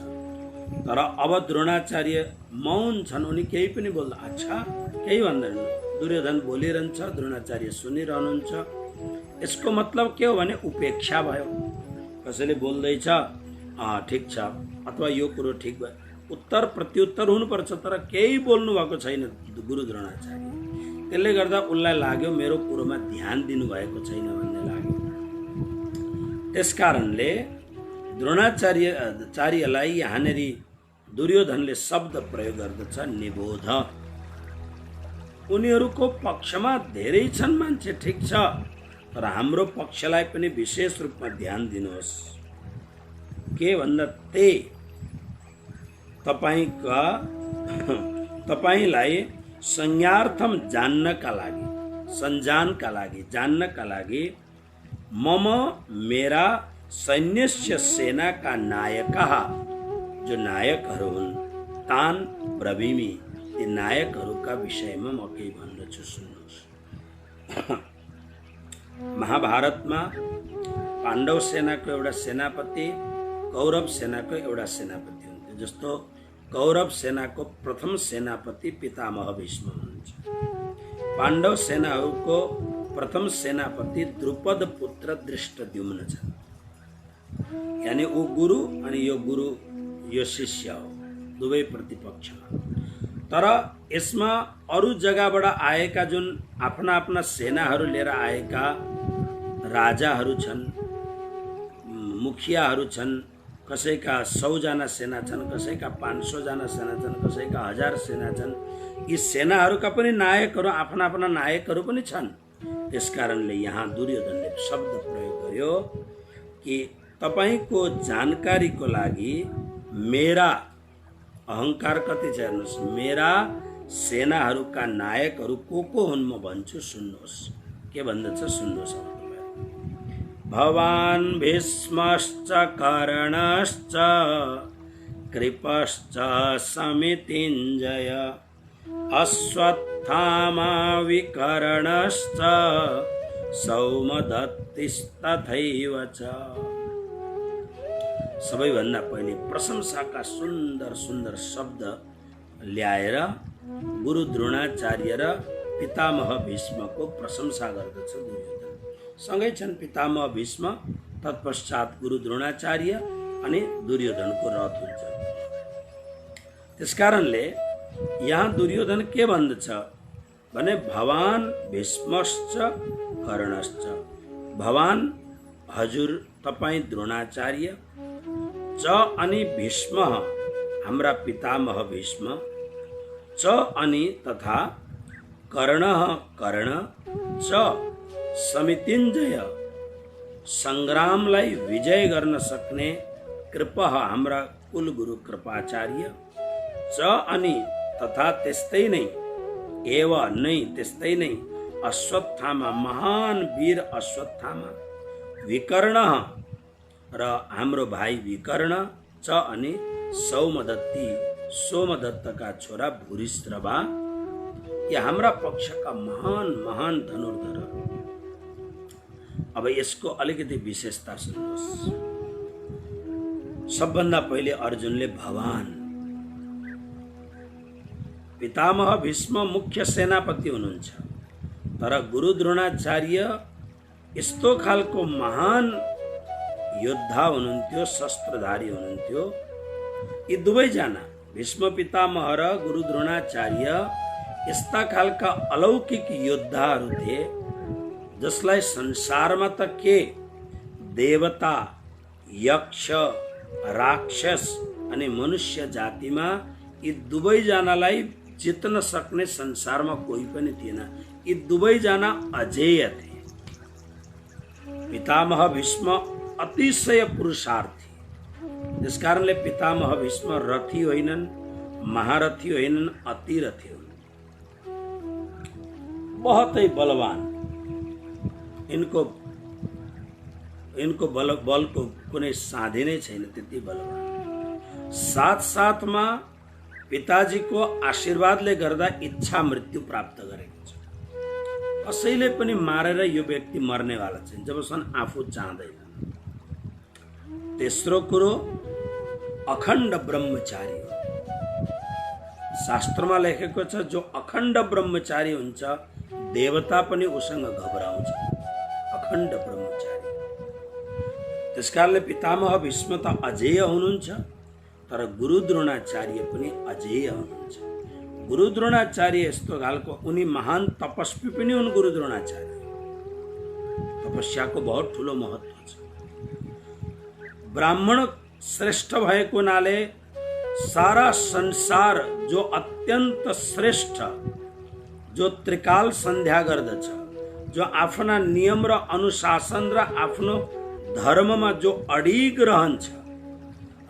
तर अब द्रोणाचार्य मौन छन्, उनी केही पनि बोल्दा अच्छा केही भन्दैन। दुर्योधन बोलिरहन्छ, द्रोणाचार्य सुनिरहनुहुन्छ। यसको मतलब के हो भने उपेक्षा भयो। कसैले बोल्दैछ ठिक छ अथवा यो कुरो ठिक भयो, उत्तर प्रत्युत्तर हुनुपर्छ, तर केही बोल्नु भएको छैन गुरु द्रोणाचार्य। त्यसले गर्दा उनलाई लाग्यो मेरो कुरोमा ध्यान दिनुभएको छैन भन्ने लाग्यो। त्यसकारणले द्रोणाचार्यलाई यहाँनेर दुर्योधनले शब्द प्रयोग गर्दछ निबोध। उनीहरूको पक्षमा धेरै छन् मान्छे, ठिक छ, तर हाम्रो पक्षलाई पनि विशेष रूपमा ध्यान दिनुहोस्। के भन्दा तपाईलाई संज्ञार्थम जान्नका लागि मम मेरा सैन्यस्य सेनाका नायकः, जो नायकहरू हुन्, तान ब्रवीमि, ती नायकहरूका विषयमा म केही भन्दछु, सुन्नुहोस्। महाभारतमा पाण्डव सेनाको एउटा सेनापति, कौरव सेनाको एउटा सेनापति हुन्थ्यो। जस्तो कौरव सेनाको प्रथम सेनापति पितामह भीष्म हुनुहुन्छ। पाण्डव सेनाहरूको प्रथम सेनापति द्रुपद पुत्र दृष्टद्युम्न छन्। यानी ऊ गुरु अनि यो शिष्य हो, दुवै प्रतिपक्षमा। तर यसमा अरू जग्गाबाट आएका जुन आफ्ना आफ्ना सेनाहरू लिएर आएका राजाहरू छन्, मुखियाहरू छन्, कसैका 100 जना सेना छन्, कसैका 500 जना सेना छन्, कसैका 1000 सेना छन्। यी सेनाहरूका पनि नायकहरू, आफ्ना आफ्ना नायकहरू पनि छन्। त्यसकारणले यहाँ दुर्योधनले शब्द प्रयोग गर्यो कि तपाईको जानकारीको लागि मेरा अहंकार कति छ हेर्नुहोस्, मेरा सेनाहरूका नायकहरू को हुन् म भन्छु, सुन्नुहोस्। के भन्दछ सुन्नुहोस्। भवान् भीष्मश्च कर्णश्च कृपश्च समितिञ्जय अश्वत्थामा विकर्णश्च सौमदत्तिस्तथैव च। सबैभन्दा पहिले प्रशंसाका सुन्दर सुन्दर शब्द ल्याएर गुरु द्रोणाचार्य र पितामह भीष्मको प्रशंसा गर्दछ दुर्योधन। सँगै छन् पितामह भीष्म, तत्पश्चात गुरु द्रोणाचार्य अनि दुर्योधनको रथ हुन्छ। त्यसकारणले यहाँ दुर्योधन के भन्दछ भने भवान भीष्मश्च कर्णश्च, भवान हजुर तपाईँ द्रोणाचार्य, च अनि भीष्म हाम्रा पितामह भीष्म, च अनि तथा कर्ण कर्ण, च समितिञ्जय संग्रामलाई विजय गर्न सक्ने, कृपा हाम्रा कुलगुरु कृपाचार्य, च अनि तथा त्यस्तै नै, एव नै त्यस्तै नै, अश्वत्थामा महान वीर अश्वत्थामा, विकर्ण र हाम्रो भाइ विकर्ण, च अनि सौमदत्ती सोमदत्तका छोरा भूरिश्रवा, ये हाम्रा पक्षका महान महान धनुर्धर। अब यसको अलिकति विशेषता सुन्नुहोस्। सबभन्दा पहिले अर्जुनले भवान, पितामह भीष्म मुख्य सेनापति हुनुहुन्छ, तर गुरु द्रोणाचार्य यस्तो खालको महान योद्धा हुनुहुन्थ्यो, शस्त्रधारी हुनुहुन्थ्यो। यी दुवैजना भीष्म पितामह र गुरु द्रोणाचार्य यस्ता खालका अलौकिक योद्धाहरू थिए जसलाई संसारमा त के देवता, यक्ष, राक्षस अनि मनुष्य जातिमा यी दुवैजनालाई जित्न सक्ने संसारमा कोही पनि थिएन। यी दुवैजना अजेय थिए। पितामह भीष्म अतिशय पुरुषार्थी, त्यसकारणले पितामह भीष्म रथी होइनन्, महारथी होइनन्, अतिरथी हुन्, बहुतै बलवान। इनको बलको कुनै साधे नै छैन, त्यति बलवान। साथसाथमा पिताजीको आशीर्वादले गर्दा इच्छा मृत्यु प्राप्त गरेको छ। कसैले पनि मारेर यो व्यक्ति मर्नेवाला छैन जबसम्म आफू चाहँदैन। तेस्रो कुरो अखण्ड ब्रह्मचारी हो। शास्त्रमा लेखेको छ जो अखण्ड ब्रह्मचारी हुन्छ देवता पनि उसँग घबराउँछ। अखण्ड ब्रह्मचारी। त्यसकारणले पितामह भीष्म त अजेय हुनुहुन्छ, तर गुरु द्रोणाचार्य पनि अजेय हुनुहुन्छ। गुरु द्रोणाचार्य यस्तो खालको, उनी महान तपस्वी पनि हुन्। गुरु द्रोणाचार्य तपस्याको बहुत ठुलो महत्त्व छ। ब्राह्मण श्रेष्ठ भएको हुनाले सारा संसार जो अत्यन्त श्रेष्ठ, जो त्रिकाल सन्ध्या गर्दछ, जो आफ्ना नियम र अनुशासन र आफ्नो धर्ममा जो अडिग रहन्छ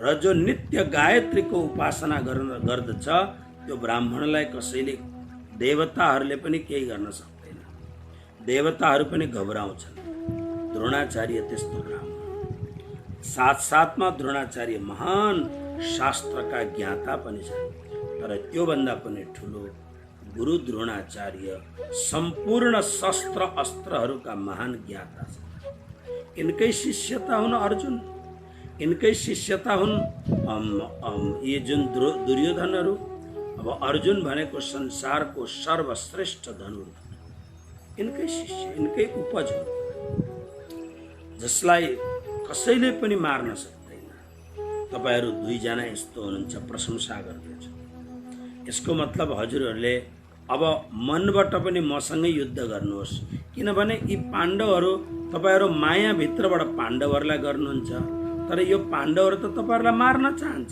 र जो नित्य गायत्रीको उपासना गर्दछ, त्यो ब्राह्मणलाई कसैले, देवताहरूले पनि केही गर्न सक्दैन। देवताहरू पनि घबराउँछन्। द्रोणाचार्य त्यस्तो ब्राह्मण। साथसाथमा द्रोणाचार्य महान शास्त्रका ज्ञाता पनि छन्, तर त्योभन्दा पनि ठुलो गुरु द्रोणाचार्य सम्पूर्ण शस्त्र अस्त्रहरूका महान ज्ञाता छन्। यिनकै शिष्य त हुन् अर्जुन, यिनकै शिष्य त हुन् ये जुन दुर्योधनहरू। अब अर्जुन भनेको संसारको सर्वश्रेष्ठ धनुर्धर, यिनकै शिष्य, यिनकै उपज हो, जसलाई कसैले पनि मार्न सक्दैन। तपाईहरू दुईजना यस्तो हुनुहुन्छ, प्रशंसा गर्दैछ। यसको मतलब हजुरहरूले अब मनबाट पनि मसँगै युद्ध गर्नुहोस्, किनभने यी पाण्डवहरू तपाईहरू मायाभित्रबाट पाण्डवहरूलाई गर्नुहुन्छ, तर यो पाण्डवहरू त तपाईहरूलाई मार्न चाहन्छ।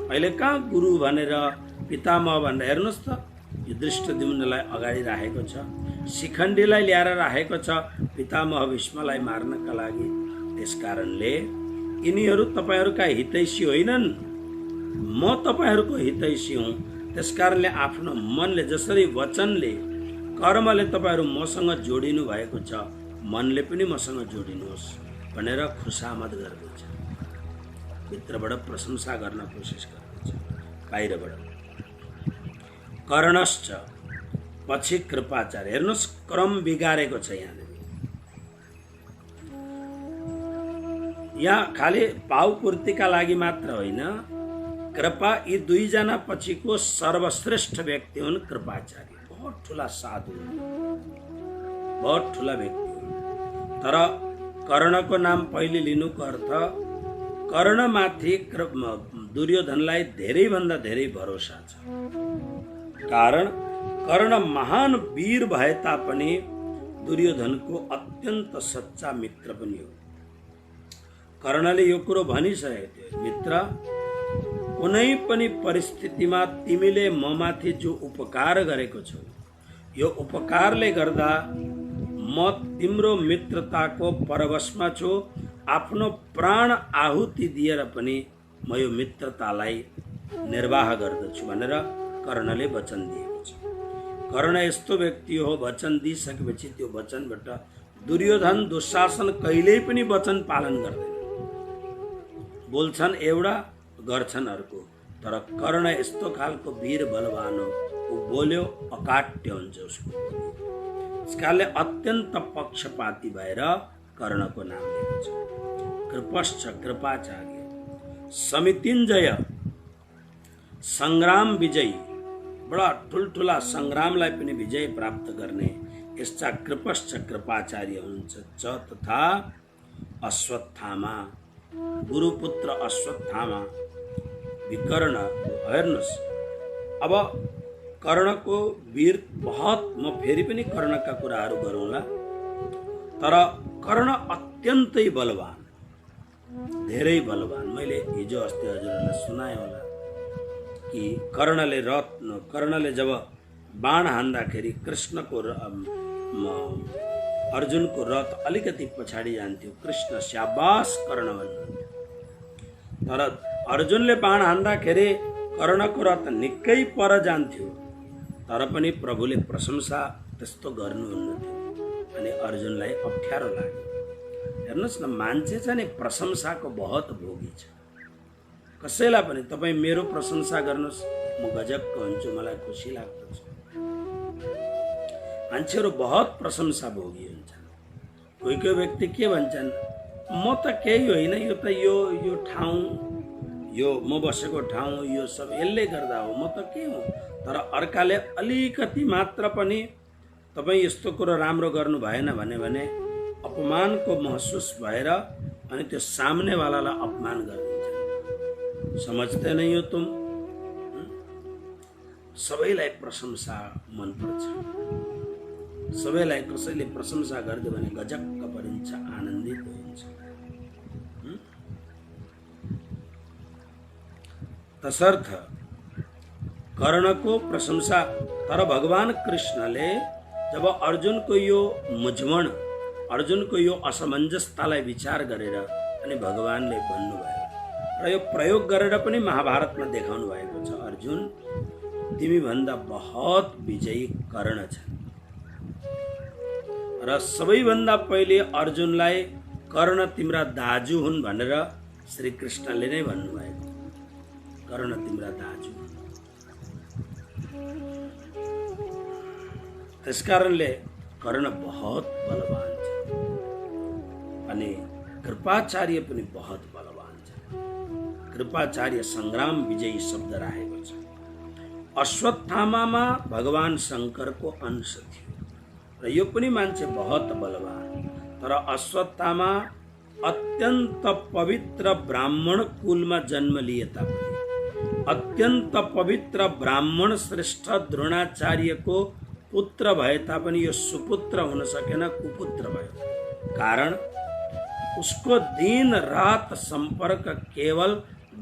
अहिले कहाँ गुरु भनेर, पितामह भनेर हेर्नुहोस् त, यो दृष्टद्युम्नलाई अगाडि राखेको छ, शिखण्डीलाई ल्याएर राखेको छ पितामह भीष्मलाई मार्नका लागि। त्यसकारणले यिनीहरू तपाईहरूका हितैषी होइनन्, म तपाईहरूको हितैषी हुँ। त्यसकारणले आफ्नो मनले, जसरी वचनले कर्मले तपाईहरू मसँग जोडिनु भएको छ, मनले पनि मसँग जोडिनुहोस् भनेर खुशामद गर्दैछ। भित्रबाट प्रशंसा गर्न कोसिस गर्दैछ, बाहिरबाट। कर्णश्च, पछि कृपाचार्य। हेर्नुहोस्, क्रम बिगारेको छ यहाँनिर। यहाँ खालि पाउपूर्तिका लागि मात्र होइन, कृपा यी दुईजना पछिको सर्वश्रेष्ठ व्यक्ति हुन् कृपाचार्य। बहुत ठुला साधु, बहुत ठुला व्यक्ति हुन्। तर कर्णको नाम पहिले लिनुको अर्थ, कर्णमाथि दुर्योधनलाई धेरैभन्दा धेरै भरोसा छ। कारण कर्ण महान वीर भए तापनि दुर्योधनको अत्यन्त सच्चा मित्र पनि हो। कर्णले यो कुरो भनिसकेको थियो, मित्र, कुनै पनि परिस्थितिमा तिमीले ममाथि जो उपकार गरेको छौ, यो उपकारले गर्दा म तिम्रो मित्रताको परवशमा छु। आफ्नो प्राण आहुति दिएर पनि म यो मित्रतालाई निर्वाह गर्दछु भनेर कर्णले वचन दिएको छ। कर्ण यस्तो व्यक्ति हो, वचन दिइसकेपछि त्यो वचनबाट दुर्योधन, दुशासन कहिल्यै पनि वचन पालन गर्दैन। बोल्छन् एउटा, गर्छन् अर्को। तर कर्ण यस्तो खालको वीर बलवान हो, ऊ बोल्यो अकाट्य हुन्छ उसको। यसकारणले अत्यन्त पक्षपाती भएर कर्णको नाम दिएको छ। कृपश्च, कृपाचार्य। समितिञ्जय, सङ्ग्राम विजयी, बडा ठुल्ठुला सङ्ग्रामलाई पनि विजय प्राप्त गर्ने यस्ता कृपश्च कृपाचार्य हुनुहुन्छ। च तथा अश्वत्थामा, गुरुपुत्र अश्वत्थामा विकर्ण। हेर्नुहोस्, अब कर्णको वीर बहुत, म फेरि पनि कर्णका कुराहरू गरौँला, तर कर्ण अत्यन्तै बलवान, धेरै बलवान। मैले हिजो अस्ति हजुरहरूलाई सुनाएँ होला कि कर्णले जब बाण हान्दाखेरि कृष्णको अर्जुनको रथ अलिकति पछाडि जान्थ्यो, कृष्ण स्याबास कर्ण भन्नुहुन्थ्यो। तर अर्जुनले बाण हान्दाखेरि कर्णको रथ निकै पर जान्थ्यो, तर पनि प्रभुले प्रशंसा त्यस्तो गर्नुहुन्न थियो अनि अर्जुनलाई अप्ठ्यारो लाग्यो। हेर्नुहोस् न, मान्छे चाहिँ नि प्रशंसाको बहुत भोगी छ। कसैलाई पनि तपाईँ मेरो प्रशंसा गर्नुहोस्, म गजबको हुन्छु, मलाई खुसी लाग्दछ। मान्छेहरू बहुत प्रशंसा भोगी हुन्छन्। कोही कोही व्यक्ति के भन्छन्, म त केही होइन, यो त यो ठाउँ, यो म बसेको ठाउँ, यो सब यसले गर्दा हो, म त के हो। तर अर्काले अलिकति मात्र पनि तपाईँ यस्तो कुरो राम्रो गर्नु भएन भने अपमानको महसुस भएर अनि त्यो सामनेवालालाई अपमान गरिदिन्छ। समझ्दैन यो तुम। सबैलाई प्रशंसा मनपर्छ, सबैलाई कसैले प्रशंसा गरिदियो भने गजक्क परिन्छ, आनन्दित हुन्छ। तसर्थ कर्णको प्रशंसा। तर भगवान कृष्णले जब अर्जुनको यो मुझमण, अर्जुनको यो असमञ्जसतालाई विचार गरेर अनि भगवानले भन्नुभयो र यो प्रयोग गरेर पनि महाभारतमा देखाउनु भएको छ, अर्जुन तिमी भन्दा बहुत विजयी कर्ण छ। र सबैभन्दा पहिले अर्जुनलाई कर्ण तिम्रा दाजु हुन् भनेर श्री कृष्णले नै भन्नुभएको, कर्ण तिम्रा दाजु। त्यसकारणले कर्ण बहुत बलवान छ। अनि कृपाचार्य पनि बहुत बलवान छ। कृपाचार्य संग्राम विजयी शब्द राखेको छ। अश्वत्थामामा भगवान शङ्करको अंश थियो र यो पनि मान्छे बहुत बलवान। तर अश्वत्थामा अत्यन्त पवित्र ब्राह्मण कुलमा जन्म लिए तापनि, अत्यन्त पवित्र ब्राह्मण श्रेष्ठ द्रोणाचार्यको पुत्र भए तापनि यो सुपुत्र हुन सकेन, कुपुत्र भयो। कारण उसको दिन रात संपर्क केवल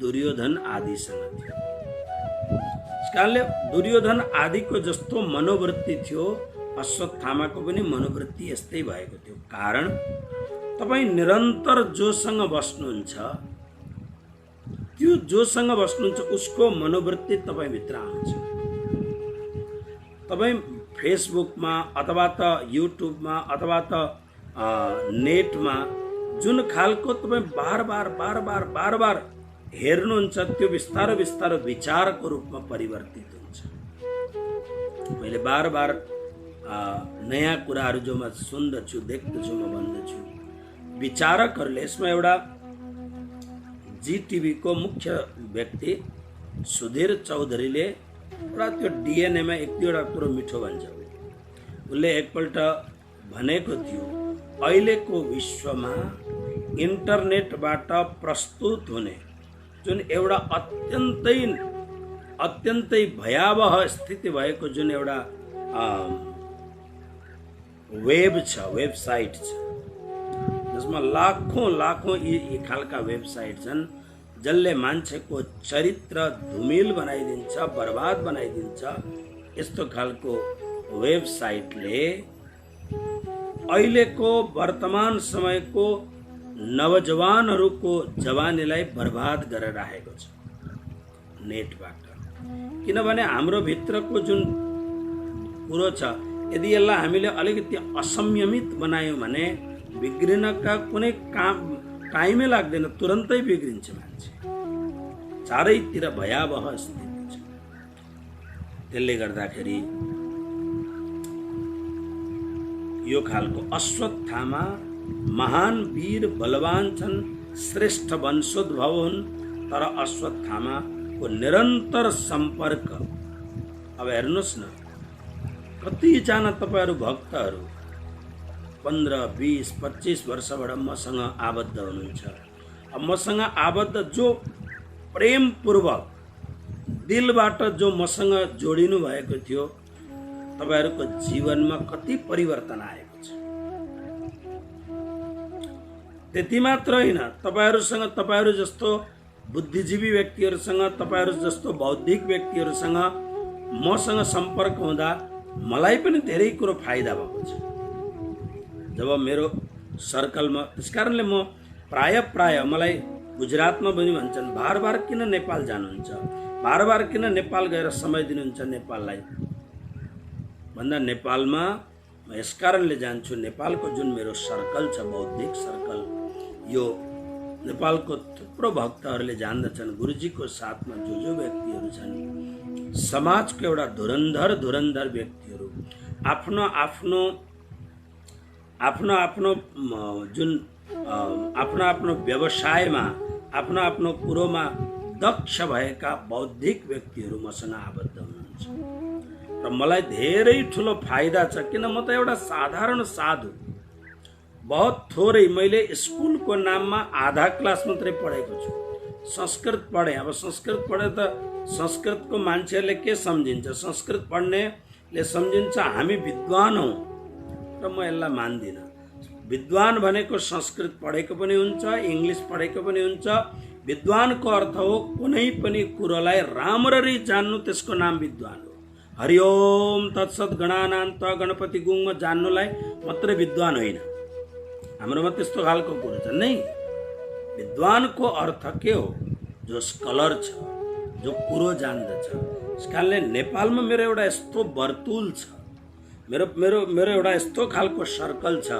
दुर्योधन आदिसँग थियो। यसकारणले दुर्योधन आदिको जस्तो मनोवृत्ति थियो, अश्वत्थामाको पनि मनोवृत्ति यस्तै भएको थियो। कारण तपाईँ निरन्तर जोसँग बस्नुहुन्छ, त्यो जोसँग बस्नुहुन्छ उसको मनोवृत्ति तपाईँभित्र आउँछ। तपाईँ फेसबुकमा अथवा त युट्युबमा अथवा त नेटमा जुन खालको तपाईँ बार बार हेर्नुहुन्छ, त्यो बिस्तारो बिस्तारो विचारको रूपमा परिवर्तित हुन्छ। मैले बार बार नयाँ कुराहरू जो म सुन्दछु, देख्दछु, म भन्दछु, विचारकहरूले यसमा एउटा जीटीभीको मुख्य व्यक्ति सुधीर चौधरीले एउटा त्यो डिएनएमा एक दुईवटा कुरो मिठो भन्छ। उसले एकपल्ट भनेको थियो, अहिलेको विश्वमा इन्टरनेटबाट प्रस्तुत हुने जुन एउटा अत्यन्तै भयावह स्थिति भएको जुन एउटा वेब छ, वेबसाइट छ, जसमा लाखौं यी खालका वेबसाइट छन्, जसले मान्छेको चरित्र धुमिल बनाइदिन्छ, बर्बाद बनाइदिन्छ। यस्तो खालको वेबसाइटले अहिलेको वर्तमान समयको नवजवानहरूको जवानीलाई बर्बाद गरेर राखेको छ नेटबाट। किनभने हाम्रो भित्रको जुन कुरो छ, यदि यसलाई हामीले अलिकति असंयमित बनायौँ भने बिग्रिनका कुनै टाइमै लाग्दैन, तुरन्तै बिग्रिन्छ मान्छे। चारैतिर भयावह स्थिति छ। त्यसले गर्दाखेरि यो खालको अश्वत्थामा महान वीर बलवान छन्, श्रेष्ठ वंशोद्भव हुन्। तर अश्वत्थामाको निरन्तर सम्पर्क, अब हेर्नुहोस् न, कतिजना तपाईँहरू भक्तहरू 15, 20, 25 वर्षबाट मसँग आबद्ध हुनुहुन्छ। अब मसँग आबद्ध जो प्रेमपूर्वक दिलबाट जो मसँग जोडिनु भएको थियो, तपाईँहरूको जीवनमा कति परिवर्तन आएको छ। त्यति मात्र होइन, तपाईँहरूसँग, तपाईँहरू जस्तो बुद्धिजीवी व्यक्तिहरूसँग, तपाईँहरू जस्तो बौद्धिक व्यक्तिहरूसँग मसँग सम्पर्क हुँदा मलाई पनि धेरै कुरो फाइदा भएको छ। जब मेरो सर्कलमा, त्यसकारणले म प्राय मलाई गुजरातमा पनि भन्छन्, बार किन नेपाल जानुहुन्छ, बार किन नेपाल गएर समय दिनुहुन्छ नेपाललाई भन्दा, नेपालमा म यस कारणले जान्छु, नेपालको जुन मेरो सर्कल छ, बौद्धिक सर्कल, यो नेपालको थुप्रो भक्तहरूले जान्दछन्। गुरुजीको साथमा जो व्यक्तिहरू छन्, समाजको एउटा धुरन्धर व्यक्तिहरू, आफ्नो जुन आफ्नो व्यवसायमा, आफ्नो कुरोमा दक्ष भएका बौद्धिक व्यक्तिहरू मसँग आबद्ध हुनुहुन्छ र मलाई धेरै ठुलो फाइदा छ। किन, म त एउटा साधारण साधु, बहुत थोरै, मैले स्कुलको नाममा आधा क्लास मात्रै पढेको छु। संस्कृत पढेँ। अब संस्कृत पढे त संस्कृतको मान्छेहरूले के सम्झिन्छ, संस्कृत पढ्नेले सम्झिन्छ हामी विद्वान हौँ, र म यसलाई मान्दिनँ। विद्वान भनेको संस्कृत पढेको पनि हुन्छ, इङ्ग्लिस पढेको पनि हुन्छ। विद्वानको अर्थ हो कुनै पनि कुरोलाई राम्ररी जान्नु, त्यसको नाम विद्वान हो। हरिओम तत्सत गणानान्त गणपति गुङ्ग जान्नुलाई मात्रै विद्वान होइन। हाम्रोमा त्यस्तो खालको कुरो छ नै। विद्वानको अर्थ के हो? जो स्कलर छ, जो कुरो जान्दछ। यसकारणले नेपालमा मेरो एउटा यस्तो वर्तुल छ, मेरो एउटा यस्तो खालको सर्कल छ,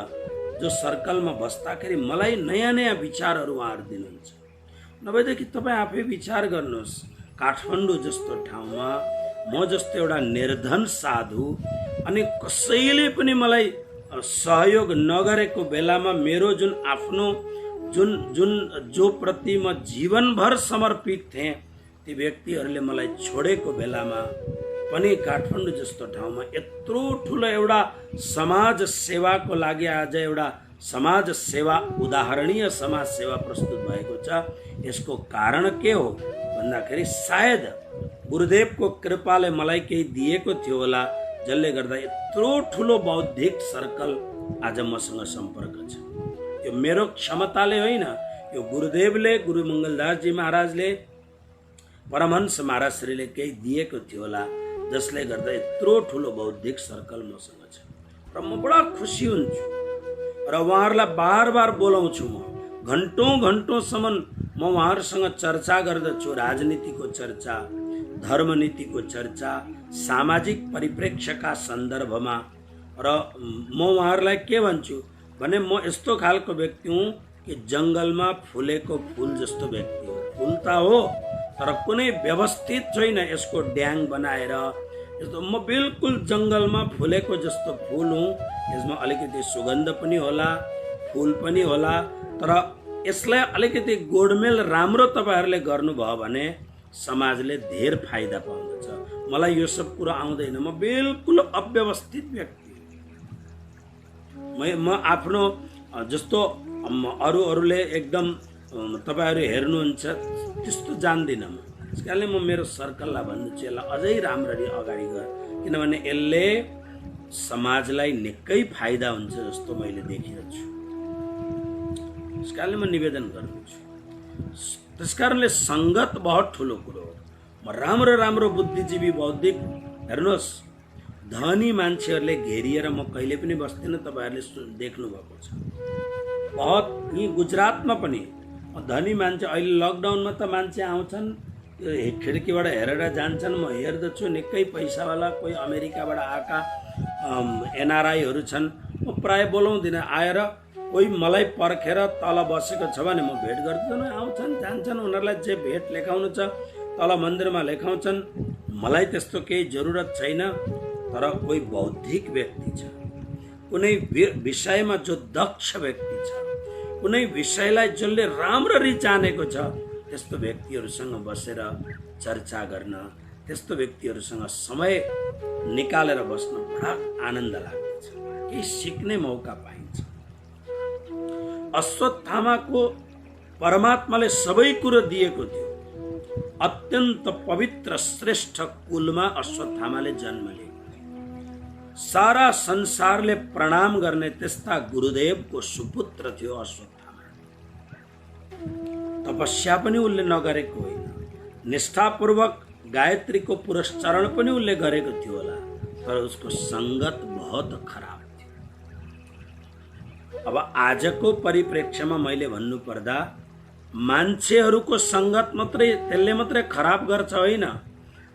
जो सर्कलमा बस्दाखेरि मलाई नयाँ विचारहरू उहाँहरू दिनुहुन्छ। नभएदेखि तपाईँ आफै विचार गर्नुहोस्, काठमाडौँ जस्तो ठाउँमा म जस्तो एउटा निर्धन साधु, अनि कसैले पनि मलाई सहयोग नगरेको बेलामा मेरो जुन आफ्नो जुन जुन जो प्रति म जीवनभर समर्पित थिएँ ती व्यक्तिहरूले मलाई छोडेको बेलामा पनि काठमाडौँ जस्तो ठाउँमा यत्रो ठुलो एउटा समाज सेवाको लागि आज एउटा समाज सेवा उदाहरणीय समाज सेवा प्रस्तुत भएको छ। यसको कारण के हो भन्दाखेरि सायद गुरुदेवको कृपाले मलाई केही दिएको थियो होला, जसले गर्दा यत्रो ठुलो बौद्धिक सर्कल आज मसँग सम्पर्क छ। यो मेरो क्षमताले होइन, यो गुरुदेवले, गुरु मङ्गलदासजी महाराजले, परमहंस महाराजश्रीले केही दिएको थियो होला, जसले गर्दा यत्रो ठुलो बौद्धिक सर्कल मसँग छ। र म बडा खुसी हुन्छु र उहाँहरूलाई बार बार बोलाउँछु। म घन्टौँसम्म म उहाँहरूसँग चर्चा गर्दछु, राजनीतिको चर्चा, धर्मनीतिको चर्चा, सामाजिक परिप्रेक्ष्यका सन्दर्भमा। र म उहाँहरूलाई के भन्छु भने म यस्तो खालको व्यक्ति हुँ कि जङ्गलमा फुलेको फुल जस्तो व्यक्ति हो। फुल त हो तर कुनै व्यवस्थित छैन यसको ड्याङ बनाएर। यस्तो म बिल्कुल जङ्गलमा फुलेको जस्तो फुल हुँ। यसमा अलिकति सुगन्ध पनि होला, फुल पनि होला, तर यसलाई अलिकति गोडमेल राम्रो तपाईँहरूले गर्नुभयो भने समाजले धेर फाइदा पाउँदछ। मलाई यो सब कुरा आउँदैन, म बिल्कुल अव्यवस्थित व्यक्ति। म आफ्नो जस्तो अरूले एकदम तपाईँहरू हेर्नुहुन्छ त्यस्तो जान्दिनँ म। त्यस कारणले म मेरो सर्कललाई भन्छु यसलाई अझै राम्ररी अगाडि गर, किनभने यसले समाजलाई निकै फाइदा हुन्छ जस्तो मैले देखिरहेको छु। त्यस कारणले म निवेदन गर्दछु। त्यस कारणले सङ्गत बहुत ठुलो कुरो हो। म राम्रो राम्रो बुद्धिजीवी बौद्धिक, हेर्नुहोस् धनी मान्छेहरूले घेरिएर म कहिले पनि बस्दिनँ, तपाईँहरूले देख्नु भएको छ। बहुत यहीँ गुजरातमा पनि धनी मान्छे, अहिले लकडाउनमा त मान्छे आउँछन् खिड्कीबाट हेरेर जान्छन्। म हेर्दछु निकै पैसावाला, कोही अमेरिकाबाट आएका एनआरआईहरू छन्। म प्राय बोलाउँदिनँ, आएर कोही मलाई पर्खेर तल बसेको छ भने म भेट गर्दिनँ। आउँछन् जान्छन्, उनीहरूलाई जे भेट लेखाउनु छ तल मन्दिरमा लेखाउँछन्। मलाई त्यस्तो केही जरुरत छैन। तर कोही बौद्धिक व्यक्ति छ, कुनै विषयमा जो दक्ष व्यक्ति छ, कुनै विषयलाई जसले राम्ररी जानेको छ, त्यस्तो व्यक्तिहरूसँग बसेर चर्चा गर्न, त्यस्तो व्यक्तिहरूसँग समय निकालेर बस्न बडा आनन्द लाग्दछ। केही सिक्ने मौका पाइन्छ। अश्वत्थामाको परमात्माले सबै कुरो दिएको थियो। अत्यन्त पवित्र श्रेष्ठ कुलमा अश्वत्थामाले जन्म लिएको। सारा संसारले प्रणाम गर्ने त्यस्ता गुरुदेवको सुपुत्र थियो अश्वत्थामा। तपस्या पनि उसले नगरेको होइन, निष्ठापूर्वक गायत्रीको पुरस्चरण पनि उसले गरेको थियो होला, तर उसको सङ्गत बहुत खराब थियो। अब आजको परिप्रेक्ष्यमा मैले भन्नुपर्दा मान्छेहरूको सङ्गत मात्रै त्यसले मात्रै खराब गर्छ होइन।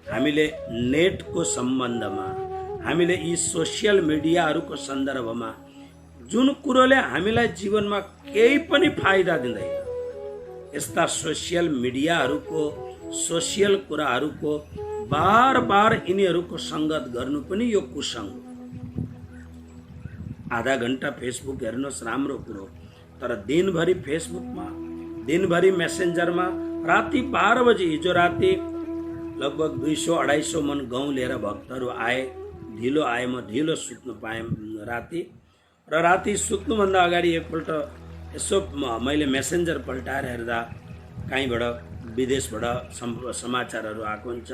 हामीले नेटको सम्बन्धमा, हामीले यी सोसियल मिडियाहरूको सन्दर्भमा जुन कुरोले हामीलाई जीवनमा केही पनि फाइदा दिँदैन, यस्ता सोसियल मिडियाहरूको, सोसियल कुराहरूको बार बार यिनीहरूको सङ्गत गर्नु पनि यो कुसङ्ग। आधा घन्टा फेसबुक हेर्नुहोस् राम्रो कुरो, तर दिनभरि फेसबुकमा, दिनभरि मेसेन्जरमा, राति 12 बजे, हिजो राति लगभग 200-250 मन गाउँ लिएर भक्तहरू आए। ढिलो आए, म ढिलो सुत्नु पाएँ राति। र राति सुत्नुभन्दा अगाडि एकपल्ट यसो मैले मेसेन्जर पल्टाएर हेर्दा कहीँबाट विदेशबाट समाचारहरू आएको हुन्छ।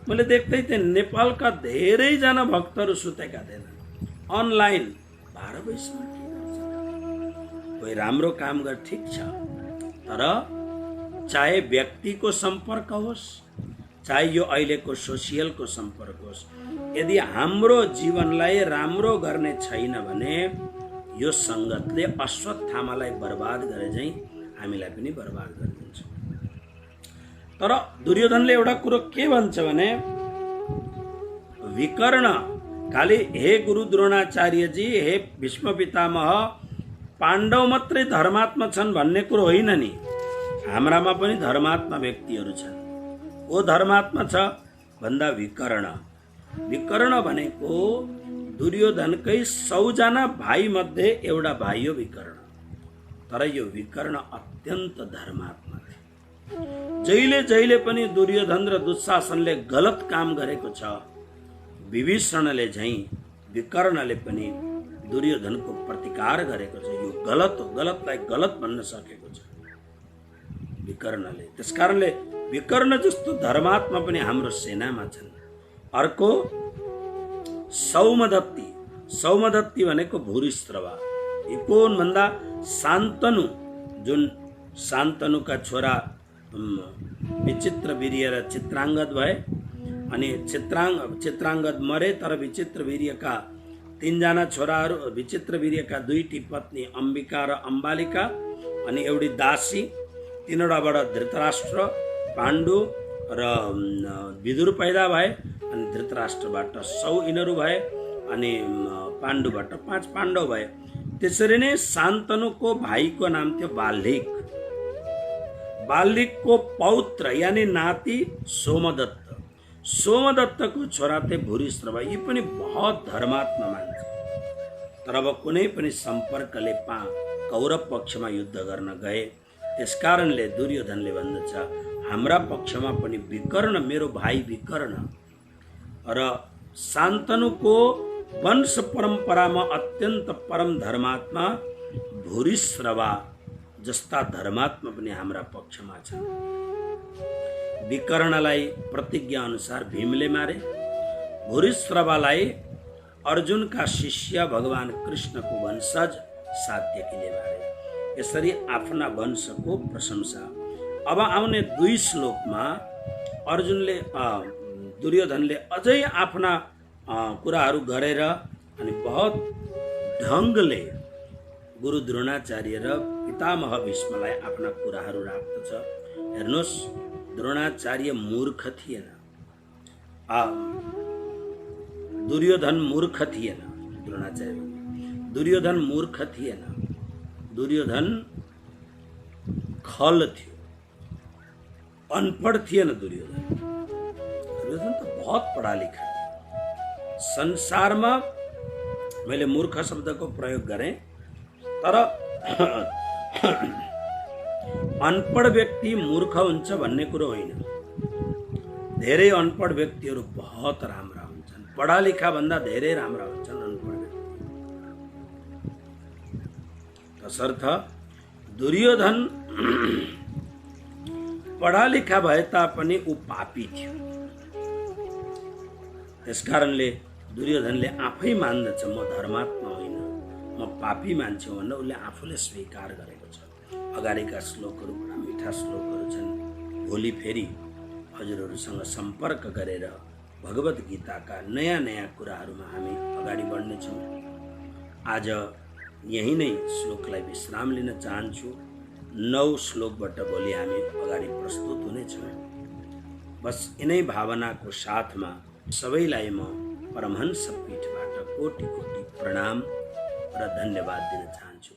मैले देख्दै थिएँ नेपालका धेरैजना भक्तहरू सुतेका थिएनन्, अनलाइन 12 बजीसम्म के गर्छ। कोही राम्रो काम गर, ठिक छ, तर चाहे व्यक्तिको सम्पर्क होस्, चाहे यो अहिलेको सोसियलको सम्पर्क होस्, यदि हाम्रो जीवनलाई राम्रो गर्ने छैन भने यो सङ्गतले अश्वत्थामालाई बर्बाद गरे चाहिँ हामीलाई पनि बर्बाद गरिदिन्छ। तर दुर्योधनले एउटा कुरो के भन्छ भने, विकर्ण खालि हे गुरु द्रोणाचार्यजी, हे भीष्म पितामह, पाण्डव मात्रै धर्मात्मा छन् भन्ने कुरो होइन नि। हाम्रामा पनि धर्मात्मा व्यक्तिहरू छन्। को धर्मात्मा छ भन्दा विकर्ण। विकर्ण भनेको दुर्योधनकै 100 जना भाइ मध्ये एउटा भाइ हो विकर्ण। तर यो विकर्ण अत्यन्त धर्मात्मा थियो। जहिले जहिले पनि दुर्योधन र दुशासनले गलत काम गरेको छ, विभीषणले झैं विकर्णले पनि दुर्योधनको प्रतिकार गरेको छ। यो गलत हो, गलतलाई गलत भन्न सकेको छ विकर्णले। त्यसकारणले विकर्ण जस्तो धर्मात्मा पनि हाम्रो सेनामा छन्। अर्को सौमदत्ती। सौमदत्ती भनेको भूरिश्रवा। यो कोन भन्दा शान्तनु, जुन शान्तनुका छोरा विचित्र वीर्य र चित्राङ्गद भए, अनि चित्राङ्गद मरे, तर विचित्र वीर्यका 3 जना छोराहरू, विचित्र वीर्यका 2टी पत्नी अम्बिका र अम्बालिका अनि एउटी दासी, 3वटाबाट धृतराष्ट्र, पाण्डु र विदुर पैदा भए, अनि धृतराष्ट्रबाट 100 यिनीहरू भए, अनि पाण्डुबाट 5 पाण्डव भए। त्यसरी नै शान्तनुको भाइको नाम थियो बाल्हिक। बाल्हिकको पौत्र यानी नाति सोमदत्त। सोमदत्तको छोरा थिए भूरिश्रवा। यी पनि बहुत धर्मात्मा मान्छे। तर अब कुनै पनि सम्पर्कले कौरव पक्षमा युद्ध गर्न गए। त्यसकारणले दुर्योधनले भन्दछ, हाम्रा पक्षमा पनि विकर्ण, मेरो भाइ विकर्ण र शान्तनुको वंश परम्परामा अत्यन्त परम धर्मात्मा भूरिश्रवा जस्ता धर्मात्मा पनि हाम्रा पक्षमा छन्। विकर्णलाई प्रतिज्ञा अनुसार भीमले मारे। भूरिश्रवालाई अर्जुनका शिष्य भगवान कृष्णको वंशज सात्यकीले मारे। यसरी आफ्ना वंशको प्रशंसा। अब आउने 2 श्लोकमा दुर्योधनले अझै आफ्ना कुराहरू गरेर अनि बहुत ढङ्गले गुरु द्रोणाचार्य र पितामह भीष्मलाई आफ्ना कुराहरू राख्दछ। हेर्नुहोस्, द्रोणाचार्य मूर्ख थिएन, दुर्योधन मूर्ख थिएन। दुर्योधन मूर्ख थिएन, दुर्योधन खल थियो, अनपढ थिएन। दुर्योधन त बहुत पढा लेखा थियो। संसारमा मैले मूर्ख शब्दको प्रयोग गरेँ, तर अनपढ व्यक्ति मूर्ख हुन्छ भन्ने कुरो होइन। धेरै अनपढ व्यक्तिहरू बहुत राम्रा हुन्छन्। पढा लेखा भन्दा धेरै राम्रा हुन्छन् अनपढ व्यक्ति। तसर्थ दुर्योधन पढा लेखा भए तापनि ऊ पापी थियो। त्यसकारणले दुर्योधनले आफै मान्दछ, म धर्मात्मा होइन, म पापी मान्छे हो भनेर उसले आफूले स्वीकार गरेको छ। अगाडिका श्लोकहरू बडा मिठा श्लोकहरू छन्। भोलि फेरि हजुरहरूसँग सम्पर्क गरेर भगवत गीताका नयाँ नयाँ कुराहरूमा हामी अगाडि बढ्नेछौँ। आज यही नै श्लोकलाई विश्राम लिन चाहन्छु। 9 श्लोकबाट भोलि हामी अगाडि प्रस्तुत हुनेछौँ। बस यिनै भावनाको साथमा सबैलाई म परमहंस पीठबाट कोटि कोटि प्रणाम र धन्यवाद दिन चाहन्छु।